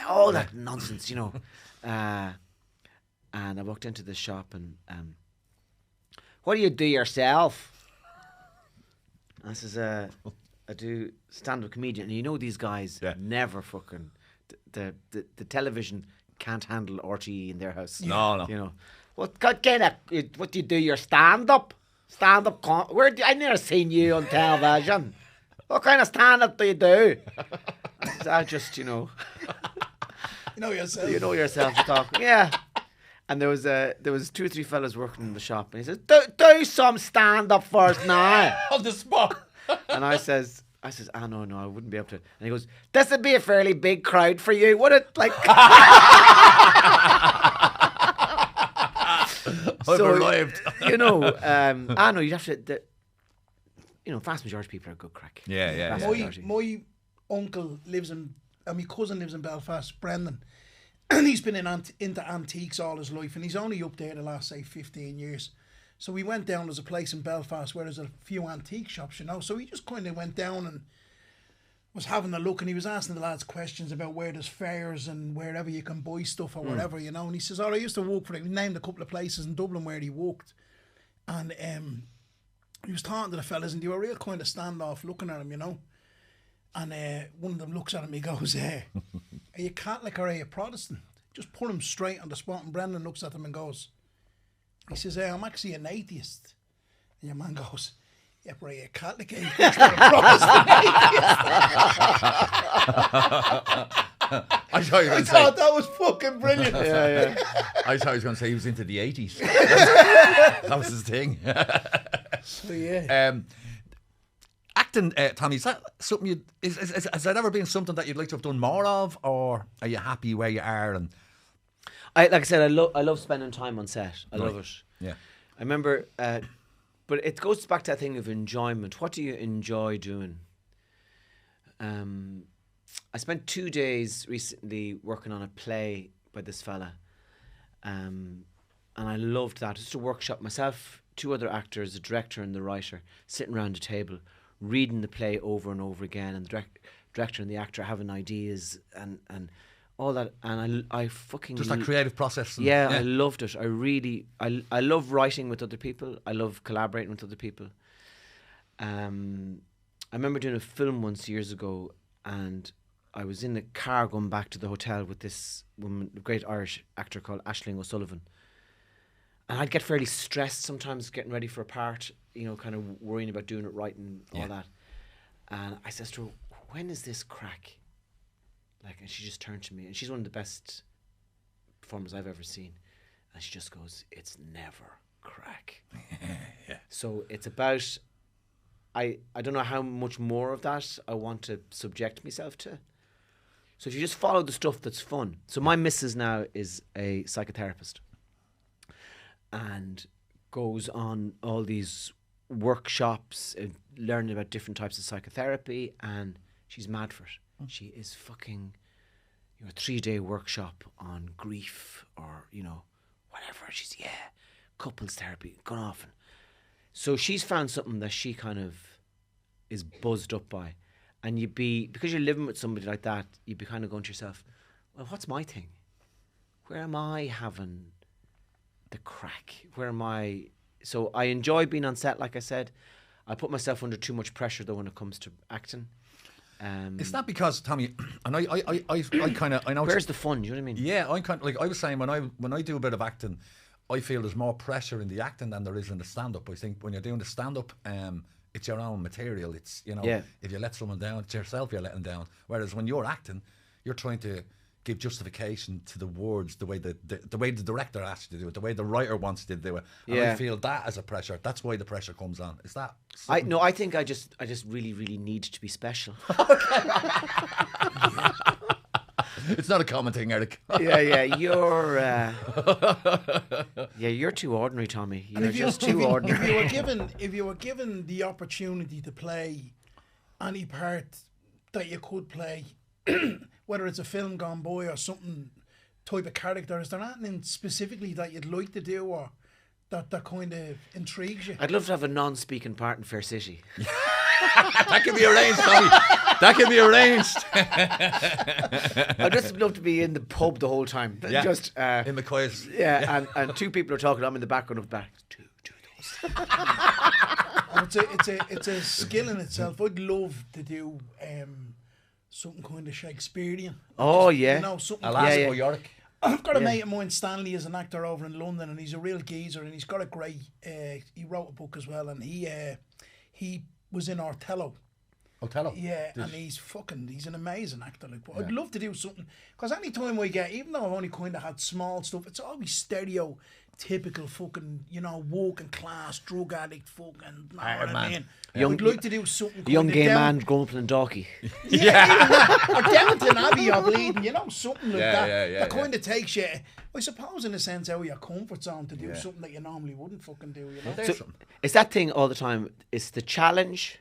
all that nonsense, and I walked into this shop and what do you do yourself? I says I do stand-up comedian, and these guys never fucking the television can't handle RTE in their house. No. What kind of what do you do? Your stand-up? I never seen you on television. What kind of stand-up do you do? I just, You know yourself. You know yourself to talk. Yeah. And there was 2 or 3 fellas working in the shop, and he says, do some stand-up first now. On the spot. And I says, no, I wouldn't be able to. And he goes, this would be a fairly big crowd for you, would it? Like, I've arrived. I know you'd have to. Vast majority of people are good crack. Yeah. My uncle lives in, and my cousin lives in Belfast, Brendan, and he's been into antiques all his life, and he's only up there the last, say, 15 years. So we went down, there's a place in Belfast where there's a few antique shops, so he just kind of went down and was having a look, and he was asking the lads questions about where there's fairs and wherever you can buy stuff or whatever, and he says, I used to work for him. He named a couple of places in Dublin where he worked, and he was talking to the fellas, and they were real kind of standoff looking at him, and one of them looks at him, he goes, are you Catholic or are you Protestant? Just put him straight on the spot, and Brendan looks at him and goes, he says, I'm actually an atheist. And your man goes, yeah, but are you a Catholic atheist or a Protestant atheist? I thought that was fucking brilliant. Yeah. I thought he was going to say he was into the 80s. That was his thing. So, yeah. Acting, Tommy, is that something has that ever been something that you'd like to have done more of, or are you happy where you are? And like I said, I love spending time on set. I love it. Yeah. I remember, but it goes back to that thing of enjoyment. What do you enjoy doing? I spent 2 days recently working on a play by this fella, and I loved that. Just a workshop, myself, 2 other actors, the director and the writer, sitting around a table, reading the play over and over again, and the director and the actor having ideas and all that. And I fucking Just that creative process. Yeah, I loved it. I love writing with other people. I love collaborating with other people. I remember doing a film once years ago, and I was in the car going back to the hotel with this woman, a great Irish actor called Aisling O'Sullivan. And I'd get fairly stressed sometimes getting ready for a part, you know, kind of worrying about doing it right and all that. And I said to her, when is this crack? Like, and she just turned to me, and she's one of the best performers I've ever seen. And she just goes, it's never crack. So it's about, I don't know how much more of that I want to subject myself to. So if you just follow the stuff that's fun. So my missus now is a psychotherapist and goes on all these workshops, learning about different types of psychotherapy, and she's mad for it. She is fucking, you know, a 3-day workshop on grief or, you know, whatever. She's, couples therapy, gone off. So she's found something that she kind of is buzzed up by. And because you're living with somebody like that, you'd be kind of going to yourself, well, what's my thing? Where am I having the crack? Where am I? So I enjoy being on set, like I said. I put myself under too much pressure, though, when it comes to acting. It's not because, Tommy, and I kind of, I know. Where's the fun? Do you know what I mean? Yeah, I kind of, like I was saying, when I do a bit of acting, I feel there's more pressure in the acting than there is in the stand-up. I think when you're doing the stand-up, it's your own material. It's, you know, if you let someone down, it's yourself you're letting down. Whereas when you're acting, you're trying to give justification to the words the way the director asks you to do it, the way the writer wants you to do it. And I feel that as a pressure. That's why the pressure comes on. Is that? I think I just really, really need to be special. It's not a common thing, Eric. You're too ordinary, Tommy. You're just too ordinary. If you were given the opportunity to play any part that you could play, whether it's a film gone by or something type of character, is there anything specifically that you'd like to do or that kind of intrigues you? I'd love to have a non-speaking part in Fair City. That can be arranged, Tommy. That can be arranged. I'd just love to be in the pub the whole time. Yeah. Just in McCoy's. Yeah, and 2 people are talking. I'm in the background of the back. Do those. It's a skill in itself. I'd love to do something kind of Shakespearean. Oh, just, yeah. You know, something. Or Yorick. I've got a mate of mine, Stanley, is an actor over in London, and he's a real geezer, and he's got a great. He wrote a book as well, and he was in Othello. Othello? Yeah, and he's an amazing actor. Like, but I'd love to do something, because any time I get, even though I've only kind of had small stuff, it's always stereotypical fucking, you know, working class, drug addict fucking, know what I mean? I'd like to do something. Young gay man going playing Dalkey. Yeah. Or Downton Abbey or Bleeding, you know, something like that. That kind of takes you, I suppose, in a sense, out of your comfort zone to do something that you normally wouldn't fucking do, you know? So it's that thing all the time. It's the challenge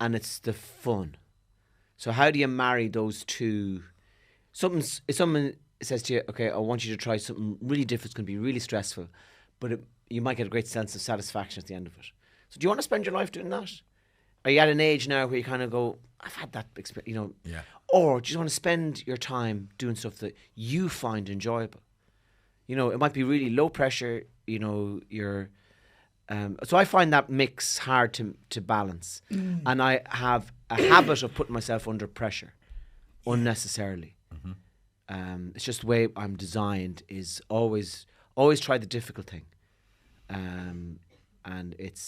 and it's the fun. So how do you marry those two? If someone says to you, okay, I want you to try something really different, it's going to be really stressful, but you might get a great sense of satisfaction at the end of it. So do you want to spend your life doing that? Are you at an age now where you kind of go, I've had that experience, you know? Yeah. Or do you want to spend your time doing stuff that you find enjoyable? You know, it might be really low pressure, you know, so I find that mix hard to balance. And I have a habit of putting myself under pressure unnecessarily. It's just the way I'm designed, is always try the difficult thing. And it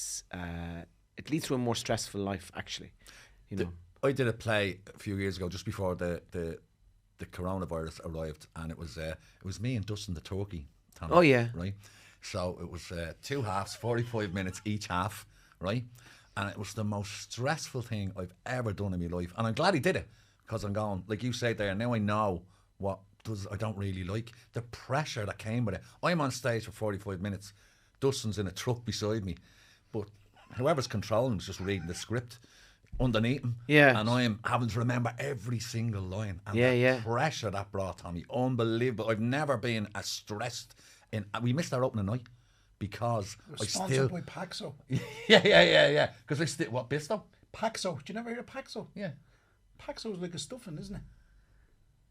leads to a more stressful life, actually. You know, I did a play a few years ago, just before the coronavirus arrived, and it was me and Dustin the Turkey. Tommy, oh yeah, right. So it was 2 halves, 45 minutes each half, right? And it was the most stressful thing I've ever done in my life, and I'm glad he did it, because I'm going, like you said there. Now I know what I don't really like, the pressure that came with it. I'm on stage for 45 minutes. Dustin's in a truck beside me, but whoever's controlling is just reading the script. underneath him. Yeah. And I'm having to remember every single line. And the pressure that brought, Tommy, unbelievable. I've never been as stressed. We missed our opening night because I Sponsored by Paxo. yeah. Because I still, what, Bisto? Paxo. Do you never hear of Paxo? Yeah. Paxo's like a stuffing, isn't it?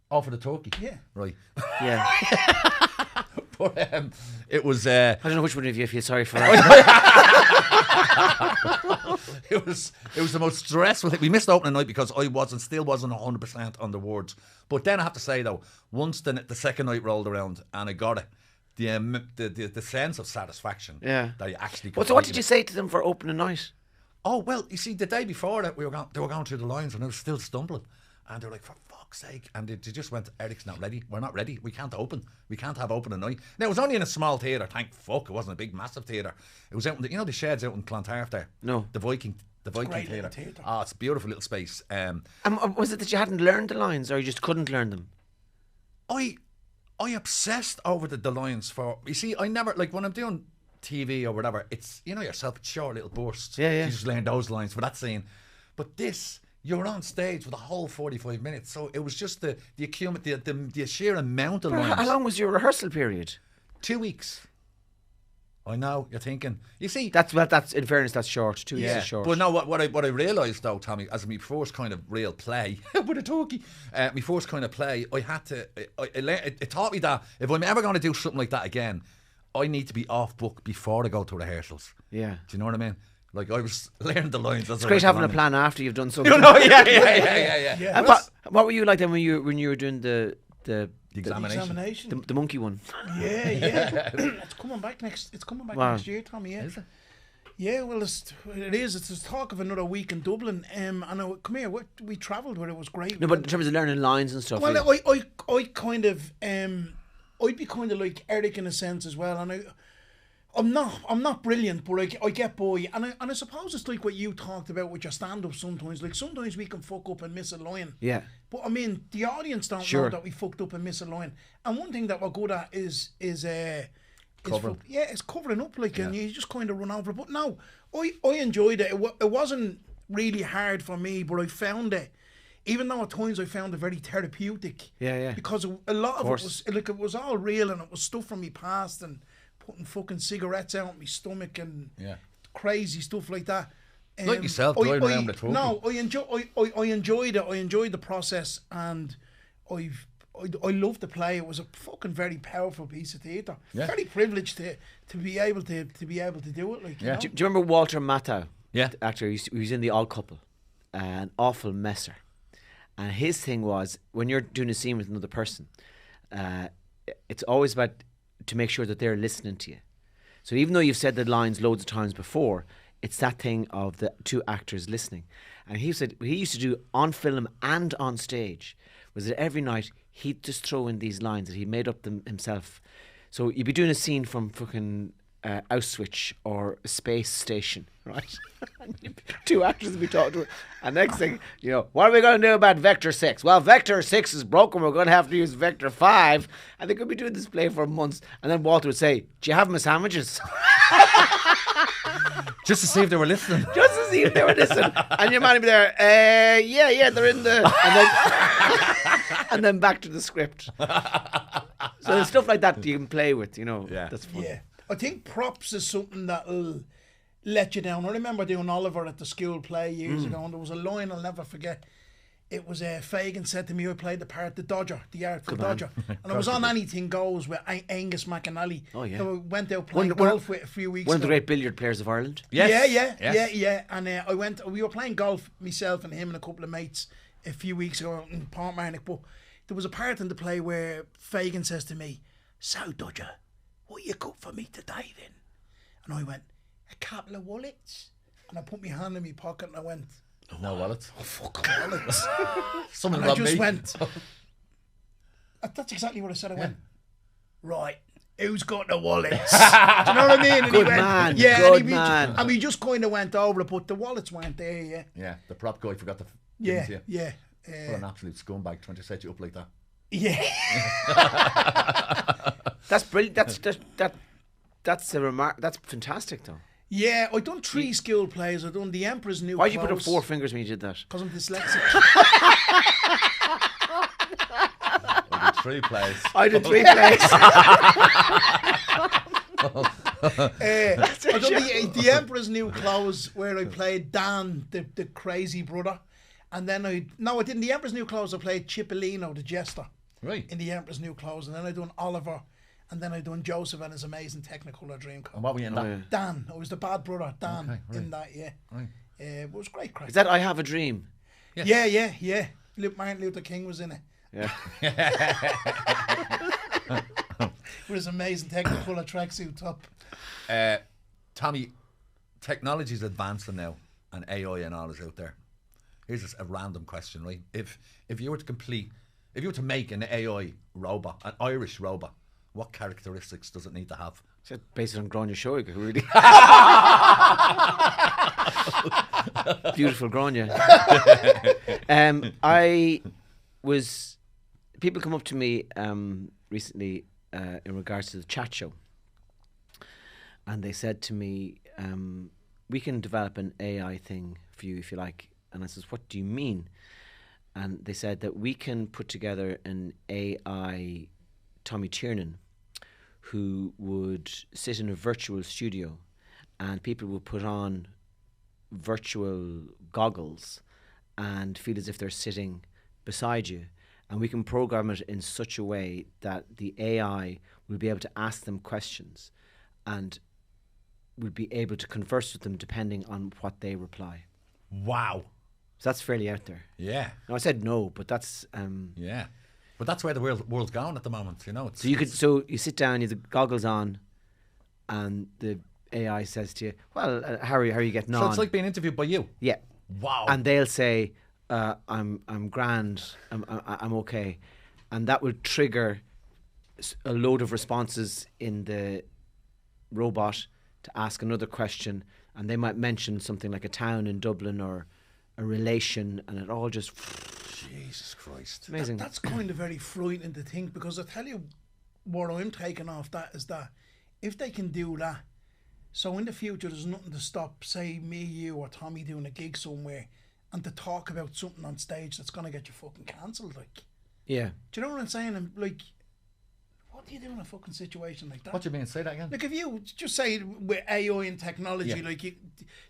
Oh, for the turkey? Yeah. Right. Yeah. But it was... I don't know which one of you feel sorry for. That. It was the most stressful thing. We missed opening night because I still wasn't 100% on the words. But then I have to say, though, once the second night rolled around and I got it, the sense of satisfaction that you actually... Well, so what did you say to them for opening night? Oh, well, you see, the day before that, they were going through the lines and I was still stumbling. And they were like, for fuck's sake. And they just went, Eric's not ready. We're not ready. We can't open. We can't have opening night. Now, it was only in a small theatre. Thank fuck. It wasn't a big, massive theatre. It was out in the sheds out in Clontarf there? No. The Viking theatre. Oh, it's a beautiful little space. And was it that you hadn't learned the lines or you just couldn't learn them? I obsessed over the lines for... You see, I never... Like, when I'm doing TV or whatever, it's, you know yourself, it's short little bursts. Yeah. You just learn those lines for that scene. But this... You're on stage for the whole 45 minutes, so it was just the sheer amount of lines. How long was your rehearsal period? 2 weeks. I know, you're thinking. You see, that's in fairness, that's short. 2 weeks is short. But no, what I realised though, Tommy, as my first kind of real play with a turkey, my first kind of play, I had to. It taught me that if I'm ever going to do something like that again, I need to be off book before I go to rehearsals. Yeah. Do you know what I mean? Like, I was learning the lines. It's great having a plan after you've done something. You know, yeah. And what were you like then when you were doing the examination? The monkey one? Yeah. It's coming back next next year, Tommy. Yeah. Is it? Yeah, well, it is. It's the talk of another week in Dublin. And come here, we travelled where it was great. No, but in terms of learning lines and stuff. Well, I kind of I'd be kind of like Eric in a sense as well, and I'm not brilliant, but I get by, and I suppose it's like what you talked about with your stand-up sometimes. Like, sometimes we can fuck up and miss a line. Yeah. But I mean, the audience don't know that we fucked up and miss a line. And one thing that we're good at is covering. It's covering up, like, and you just kind of run over it. But no, I enjoyed it. It wasn't really hard for me, but I found it. Even though at times I found it very therapeutic. Yeah. Because a lot of it was like, it was all real, and it was stuff from me past, and putting fucking cigarettes out my stomach and crazy stuff like that. Like yourself, driving around the turkey. No, I enjoyed it. I enjoyed the process, and I loved the play. It was a fucking very powerful piece of theatre. Yeah. Very privileged to be able to do it. Like, you know? Do you remember Walter Matthau? Yeah, the actor. He was in The Odd Couple, an awful messer. And his thing was, when you're doing a scene with another person, it's always about to make sure that they're listening to you. So even though you've said the lines loads of times before, it's that thing of the two actors listening. And he said what he used to do on film and on stage was that every night he'd just throw in these lines that he made up them himself. So you'd be doing a scene from fucking Auschwitz or a space station, right? And two actors would be talking to her. And next thing, what are we going to do about Vector 6? Well, Vector 6 is broken. We're going to have to use Vector 5. And they could be doing this play for months. And then Walter would say, do you have my sandwiches? Just to see if they were listening. Just to see if they were listening. And your man would be there, yeah, they're in the... And then back to the script. So there's stuff like that you can play with, Yeah. That's fun. Yeah. I think props is something that'll let you down. I remember doing Oliver at the school play years ago, and there was a line I'll never forget. It was Fagin said to me, I played the part, the Dodger, the Artful Dodger. And I was on Anything Goes with Angus McAnally. Oh, yeah. So I went out playing golf with a few weeks ago. One of the great billiard players of Ireland. Yes. Yeah. And we were playing golf, myself and him and a couple of mates, a few weeks ago in Portmarnock. But there was a part in the play where Fagin says to me, so Dodger, what you cook for me today then? And I went, a couple of wallets. And I put my hand in my pocket and I went, no wallets. Oh, fuck wallets. Someone and I robbed just me. went, that's exactly what I said. I went, right, who's got the wallets? Do you know what I mean? And Good he went, man, yeah, good and man. And we just kind of went over it, but the wallets weren't there, yeah. Yeah, the prop guy forgot to... Yeah. What an absolute scumbag trying to set you up like that. Yeah. That's brilliant. That's a remark. That's fantastic, though. Yeah, I done 3 school plays. I done The Emperor's New Why'd Clothes. you put up 4 fingers when you did that? Because I'm dyslexic. I did 3 plays. I did 3 plays. I done the Emperor's New Clothes, where I played Dan, the crazy brother. And then I didn't. The Emperor's New Clothes, I played Cipollino, the jester. Right. In The Emperor's New Clothes. And then I done Oliver. And then I done Joseph and his amazing Technicolor Dreamcoat. And what were you in that? Dan. I was the bad brother, Dan, Okay, right. in that, yeah. Right. It was great crack. Is that I Have a Dream? Yes. Yeah. Martin Luther King was in it. Yeah. With his amazing Technicolor tracksuit top. Tommy, technology's advancing now, and AI and all is out there. Here's just a random question, right? If you were to make an AI robot, an Irish robot, what characteristics does it need to have? Is that based on Grania Shoiga, really? Beautiful Grania. People come up to me recently in regards to the chat show, and they said to me, we can develop an AI thing for you if you like. And I says, what do you mean? And they said that we can put together an AI Tommy Tiernan who would sit in a virtual studio, and people would put on virtual goggles and feel as if they're sitting beside you. And we can program it in such a way that the AI will be able to ask them questions and will be able to converse with them depending on what they reply. Wow. So that's fairly out there. Yeah. Now I said no, but that's Yeah. But that's where the world's going at the moment, you know. So you sit down, you have the goggles on, and the AI says to you, "Well, how are you getting on?" So it's like being interviewed by you. Yeah. Wow. And they'll say, "I'm grand, I'm okay," and that will trigger a load of responses in the robot to ask another question, and they might mention something like a town in Dublin or a relation, and it all just Jesus Christ. amazing. That's kind of very frightening to think, because I tell you what I'm taking off that is that if they can do that, so in the future there's nothing to stop, say, me, you or Tommy doing a gig somewhere and to talk about something on stage that's going to get you fucking cancelled, like. Yeah. Do you know what I'm saying? And like, what do you do in a fucking situation like that? What do you mean? Say that again. Like, if you just say with AI and technology, like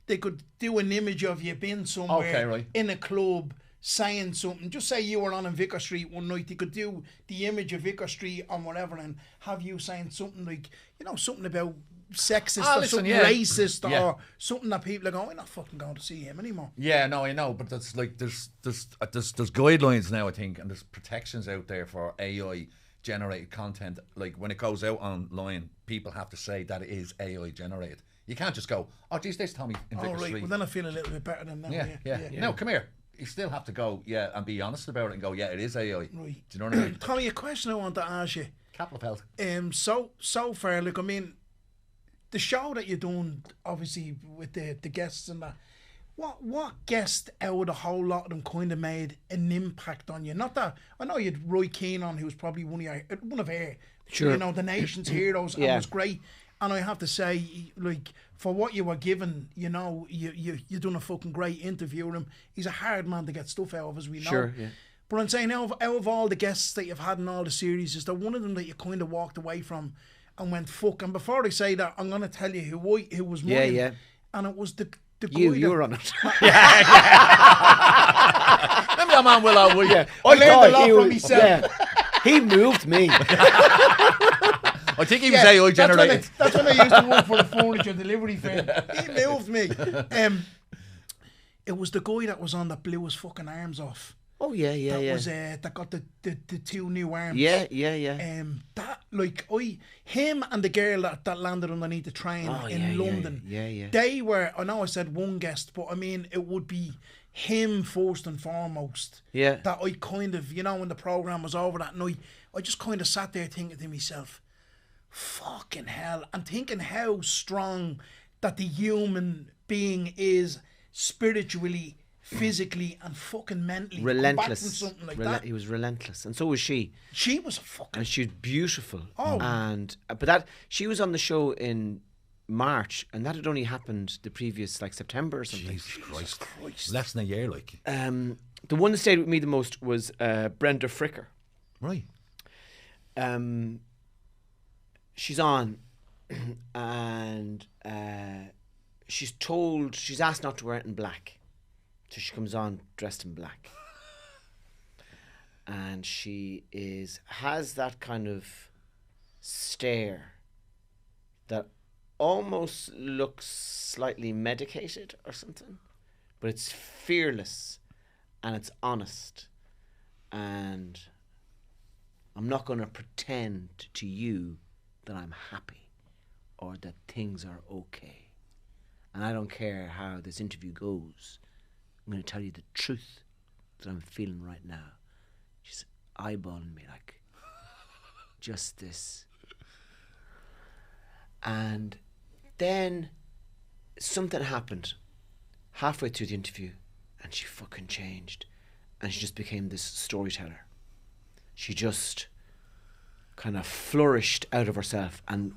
they could do an image of you being somewhere in a club saying something. Just say you were on in Vicar Street one night. They could do the image of Vicar Street on whatever and have you saying something like, you know, something about sexist or something racist or something that people are going, we're not fucking going to see him anymore. Yeah, no, I know, but that's like there's guidelines now, I think, and there's protections out there for AI generated content. Like when it goes out online, people have to say that it is AI generated. You can't just go, oh geez, there's Tommy in Vicar Street. Well then I feel a little bit better than that. Yeah. No, come here. You still have to go, and be honest about it and go, yeah, it is AI. Right. Do you know what I mean? Tommy, a question I want to ask you. Capital of health. So far, like, I mean, the show that you're doing, obviously with the guests and that, what guest out of the whole lot of them kind of made an impact on you? Not that I know you'd Roy Keane, who was probably one of our, sure, you know, the nation's heroes, and was great. And I have to say, like, for what you were given, you know, you done a fucking great interview with him. He's a hard man to get stuff out of, as we know. Sure, yeah. But I'm saying, out of all the guests that you've had in all the series, is there one of them that you kind of walked away from and went, fuck? And before I say that, I'm going to tell you who was mine. Yeah. And it was the you were on it. Maybe a man will always. Yeah. I learned a lot from myself. Yeah. He moved me. I think he was AI generated. That's when I used to work for the furniture delivery firm. He moved me. It was the guy that was on that blew his fucking arms off. Oh yeah. That was that got the 2 new arms. Yeah. That, like, him and the girl that landed underneath the train in London. Yeah. They were. I know I said one guest, but I mean it would be him first and foremost. Yeah. That I kind of, you know, when the program was over that night, I just kind of sat there thinking to myself, fucking hell, and thinking how strong that the human being is spiritually, physically, and fucking mentally. Relentless. Something like that. He was relentless, and so was she. She was fucking. And she's beautiful. Oh. But she was on the show in March, and that had only happened the previous like September or something. Jesus Christ. Less than a year, like. The one that stayed with me the most was Brenda Fricker. Right. She's on, and she's asked not to wear it in black, so she comes on dressed in black, and she has that kind of stare that almost looks slightly medicated or something, but it's fearless and it's honest, and I'm not going to pretend to you that I'm happy or that things are okay, and I don't care how this interview goes. I'm going to tell you the truth that I'm feeling right now. She's eyeballing me like just this. And then something happened halfway through the interview, and she fucking changed, and she just became this storyteller. She just kind of flourished out of herself, and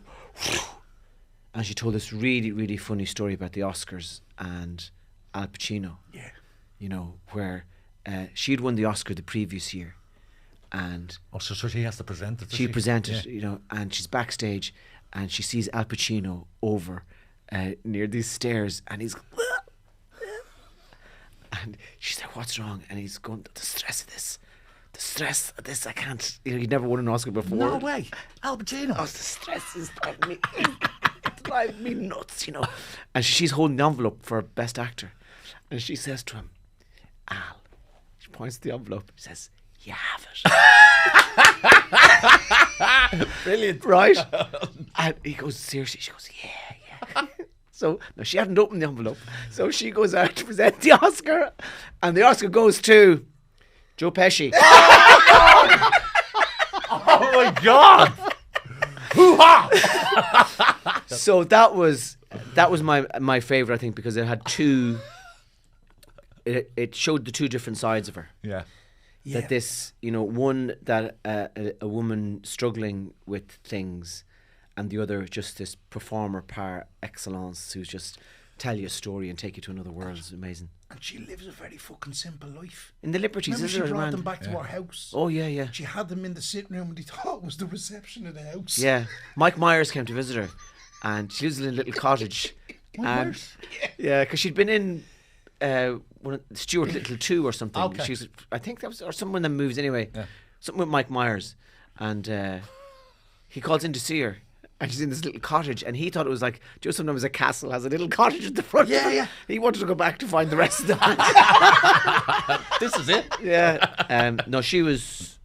she told this really, really funny story about the Oscars and Al Pacino. Yeah. You know, where she'd won the Oscar the previous year, and so she has to present it. she presented, you know, and she's backstage, and she sees Al Pacino over near these stairs, and he's and she's like, "What's wrong?" And he's going, "The stress of this, I can't." You know, he'd never won an Oscar before. No way, Al Pacino. Oh, the stress is driving me nuts, you know. And she's holding the envelope for Best Actor, and she says to him, "Al," she points to the envelope, she says, "You have it." Brilliant, right? And he goes, "Seriously?" She goes, "Yeah." So now she hadn't opened the envelope, so she goes out to present the Oscar, and the Oscar goes to Joe Pesci. Oh my God! Hoo-ha! So that was my favourite, I think, because it had two. It showed the two different sides of her. Yeah. That this, you know, one that a woman struggling with things, and the other just this performer par excellence who's just tell you a story and take you to another world. Is amazing. And she lives a very fucking simple life. In the Liberties, Remember, is she it brought around? them back to our house. Oh yeah. She had them in the sitting room, and they thought it was the reception of the house. Yeah, Mike Myers came to visit her, and she lives in a little cottage. And yeah, because she'd been in one of Stuart Little 2 or something. Okay. She's, I think that was, or someone that moves anyway. Yeah. Something with Mike Myers, and he calls in to see her, and she's in this little cottage, and he thought it was like, just sometimes a castle has a little cottage at the front. Yeah. He wanted to go back to find the rest of the house. This is it. Yeah. No, she's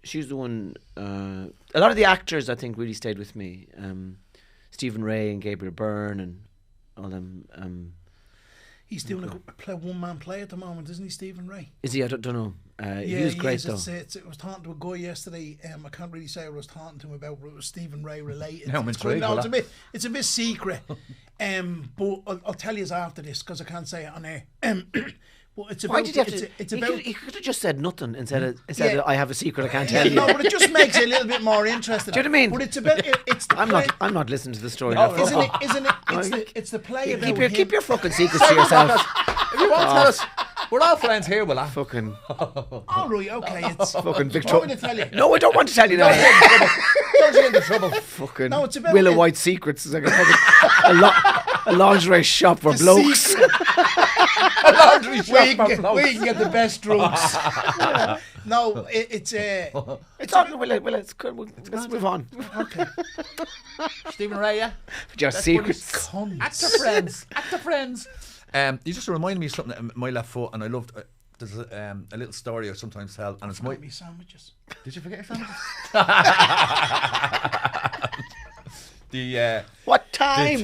the one. A lot of the actors, I think, really stayed with me. Stephen Ray and Gabriel Byrne and all them. He's doing a one-man play at the moment, isn't he, Stephen Ray? Is he? I don't know. He was great, though. I was talking to a guy yesterday. I can't really say what I was talking to him about, but it was Stephen Ray related. No, it's a bit secret. But I'll tell you after this, because I can't say it on air. But it's about. Why did you have to? It's about. He could have just said nothing and said, "I have a secret I can't tell you." No, but it just makes it a little bit more interesting. Do you know what I mean? But it's about. It's the play. I'm not listening to the story. No, now. Isn't it? It's the play about him. Keep your fucking secrets to yourself. If you want to tell us, we're all friends here, will I? Fucking. All right, okay. It's Fucking Want Victoria. me to tell you? No, I don't want to tell you now. Don't get into trouble. Fucking No, it's about Willow it. White Secrets is like a lingerie shop for blokes. Secret. Laundry shop we for can blokes. get the best drugs. No, it's It's on. Let's move on. okay. Stephen Ray, yeah? Just secrets. Actor friends. You just reminded me of something at my left foot, and I loved. There's a little story I sometimes tell, and it's my. Me sandwiches. Did you forget your sandwiches? What time?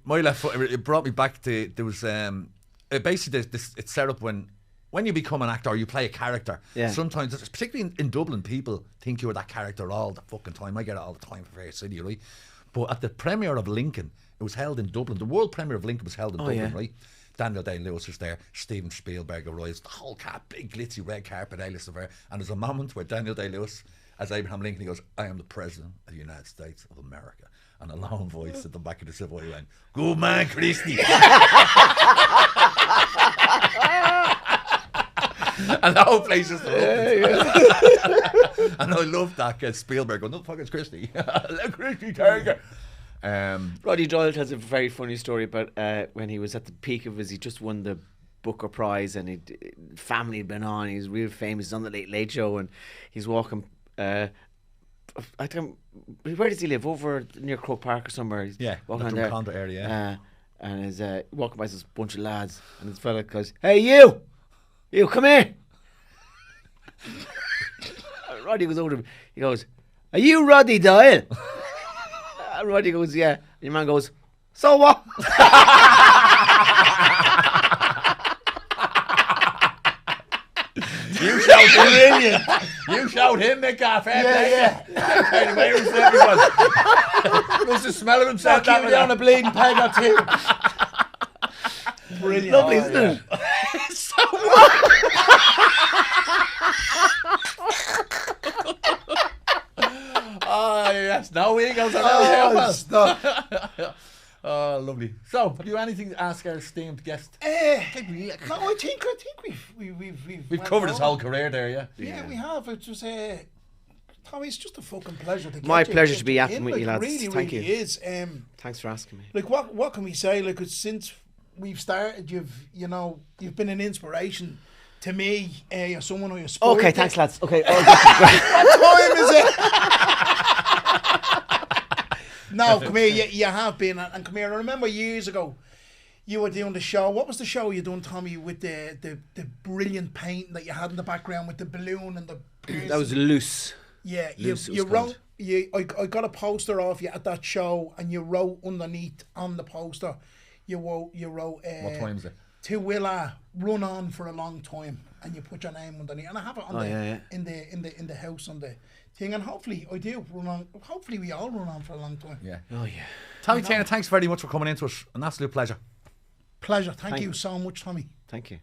My left foot. It brought me back to there was basically it's set up when you become an actor or you play a character. Yeah. Sometimes, particularly in Dublin, people think you're that character all the fucking time. I get it all the time for various city, right? But at the premiere of Lincoln, it was held in Dublin. The world premiere of Lincoln was held in Dublin, yeah. right? Daniel Day-Lewis is there, Steven Spielberg arrives, the whole big glitzy red carpet, A-list affair, and there's a moment where Daniel Day-Lewis, as Abraham Lincoln, he goes, I am the President of the United States of America. And a long voice at the back of the Savoy went, good man, Christy. And the whole place is and I love that Spielberg going, no, fuck, it's Christy. Let Christy take it. Roddy Doyle tells a very funny story about when he was at the peak of he just won the Booker Prize, and family had been on. He's real famous. He's on the Late Late Show, and he's walking. I don't. Where does he live? Over near Croke Park or somewhere. He's walking around there. Drumcondra area. And he's walking by this bunch of lads, and this fella goes, "Hey, you come here." Roddy goes over to him. He goes, "Are you Roddy Doyle?" And Roddy goes, "Yeah." And your man goes, "So what?" You showed him. You showed him, Mick. Yeah. Anyway, everyone. Must have smelled himself that way down a bleeding peg or two. Brilliant. Lovely, isn't it? So what? Oh, yes. No egos. Stop. Oh, lovely. So, have you anything to ask our esteemed guest? No, I think We've covered his whole career there, yeah. Yeah, we have. It was Tommy, it's just a fucking pleasure to get My you, pleasure to be yapping with you, lads. Really, Thank really you. is. Thanks for asking me. Like, what can we say? Like, since we've started, you've been an inspiration to me. You're someone who you're spoiled. Okay, thanks, lads. Okay. What time is it? No, come here. You have been, and come here. I remember years ago, you were doing the show. What was the show you done, Tommy, with the brilliant painting that you had in the background with the balloon and the? That was Loose. Yeah, Loose, you wrote. I got a poster of you at that show, and you wrote underneath on the poster. You wrote. What time is it? To Willa, run on for a long time, and you put your name underneath, and I have it on in the house on the thing, and hopefully I do run on. Hopefully we all run on for a long time. Yeah. Oh yeah. Tommy Tiernan, thanks very much for coming into us. An absolute pleasure. Thank you so much, Tommy. Thank you.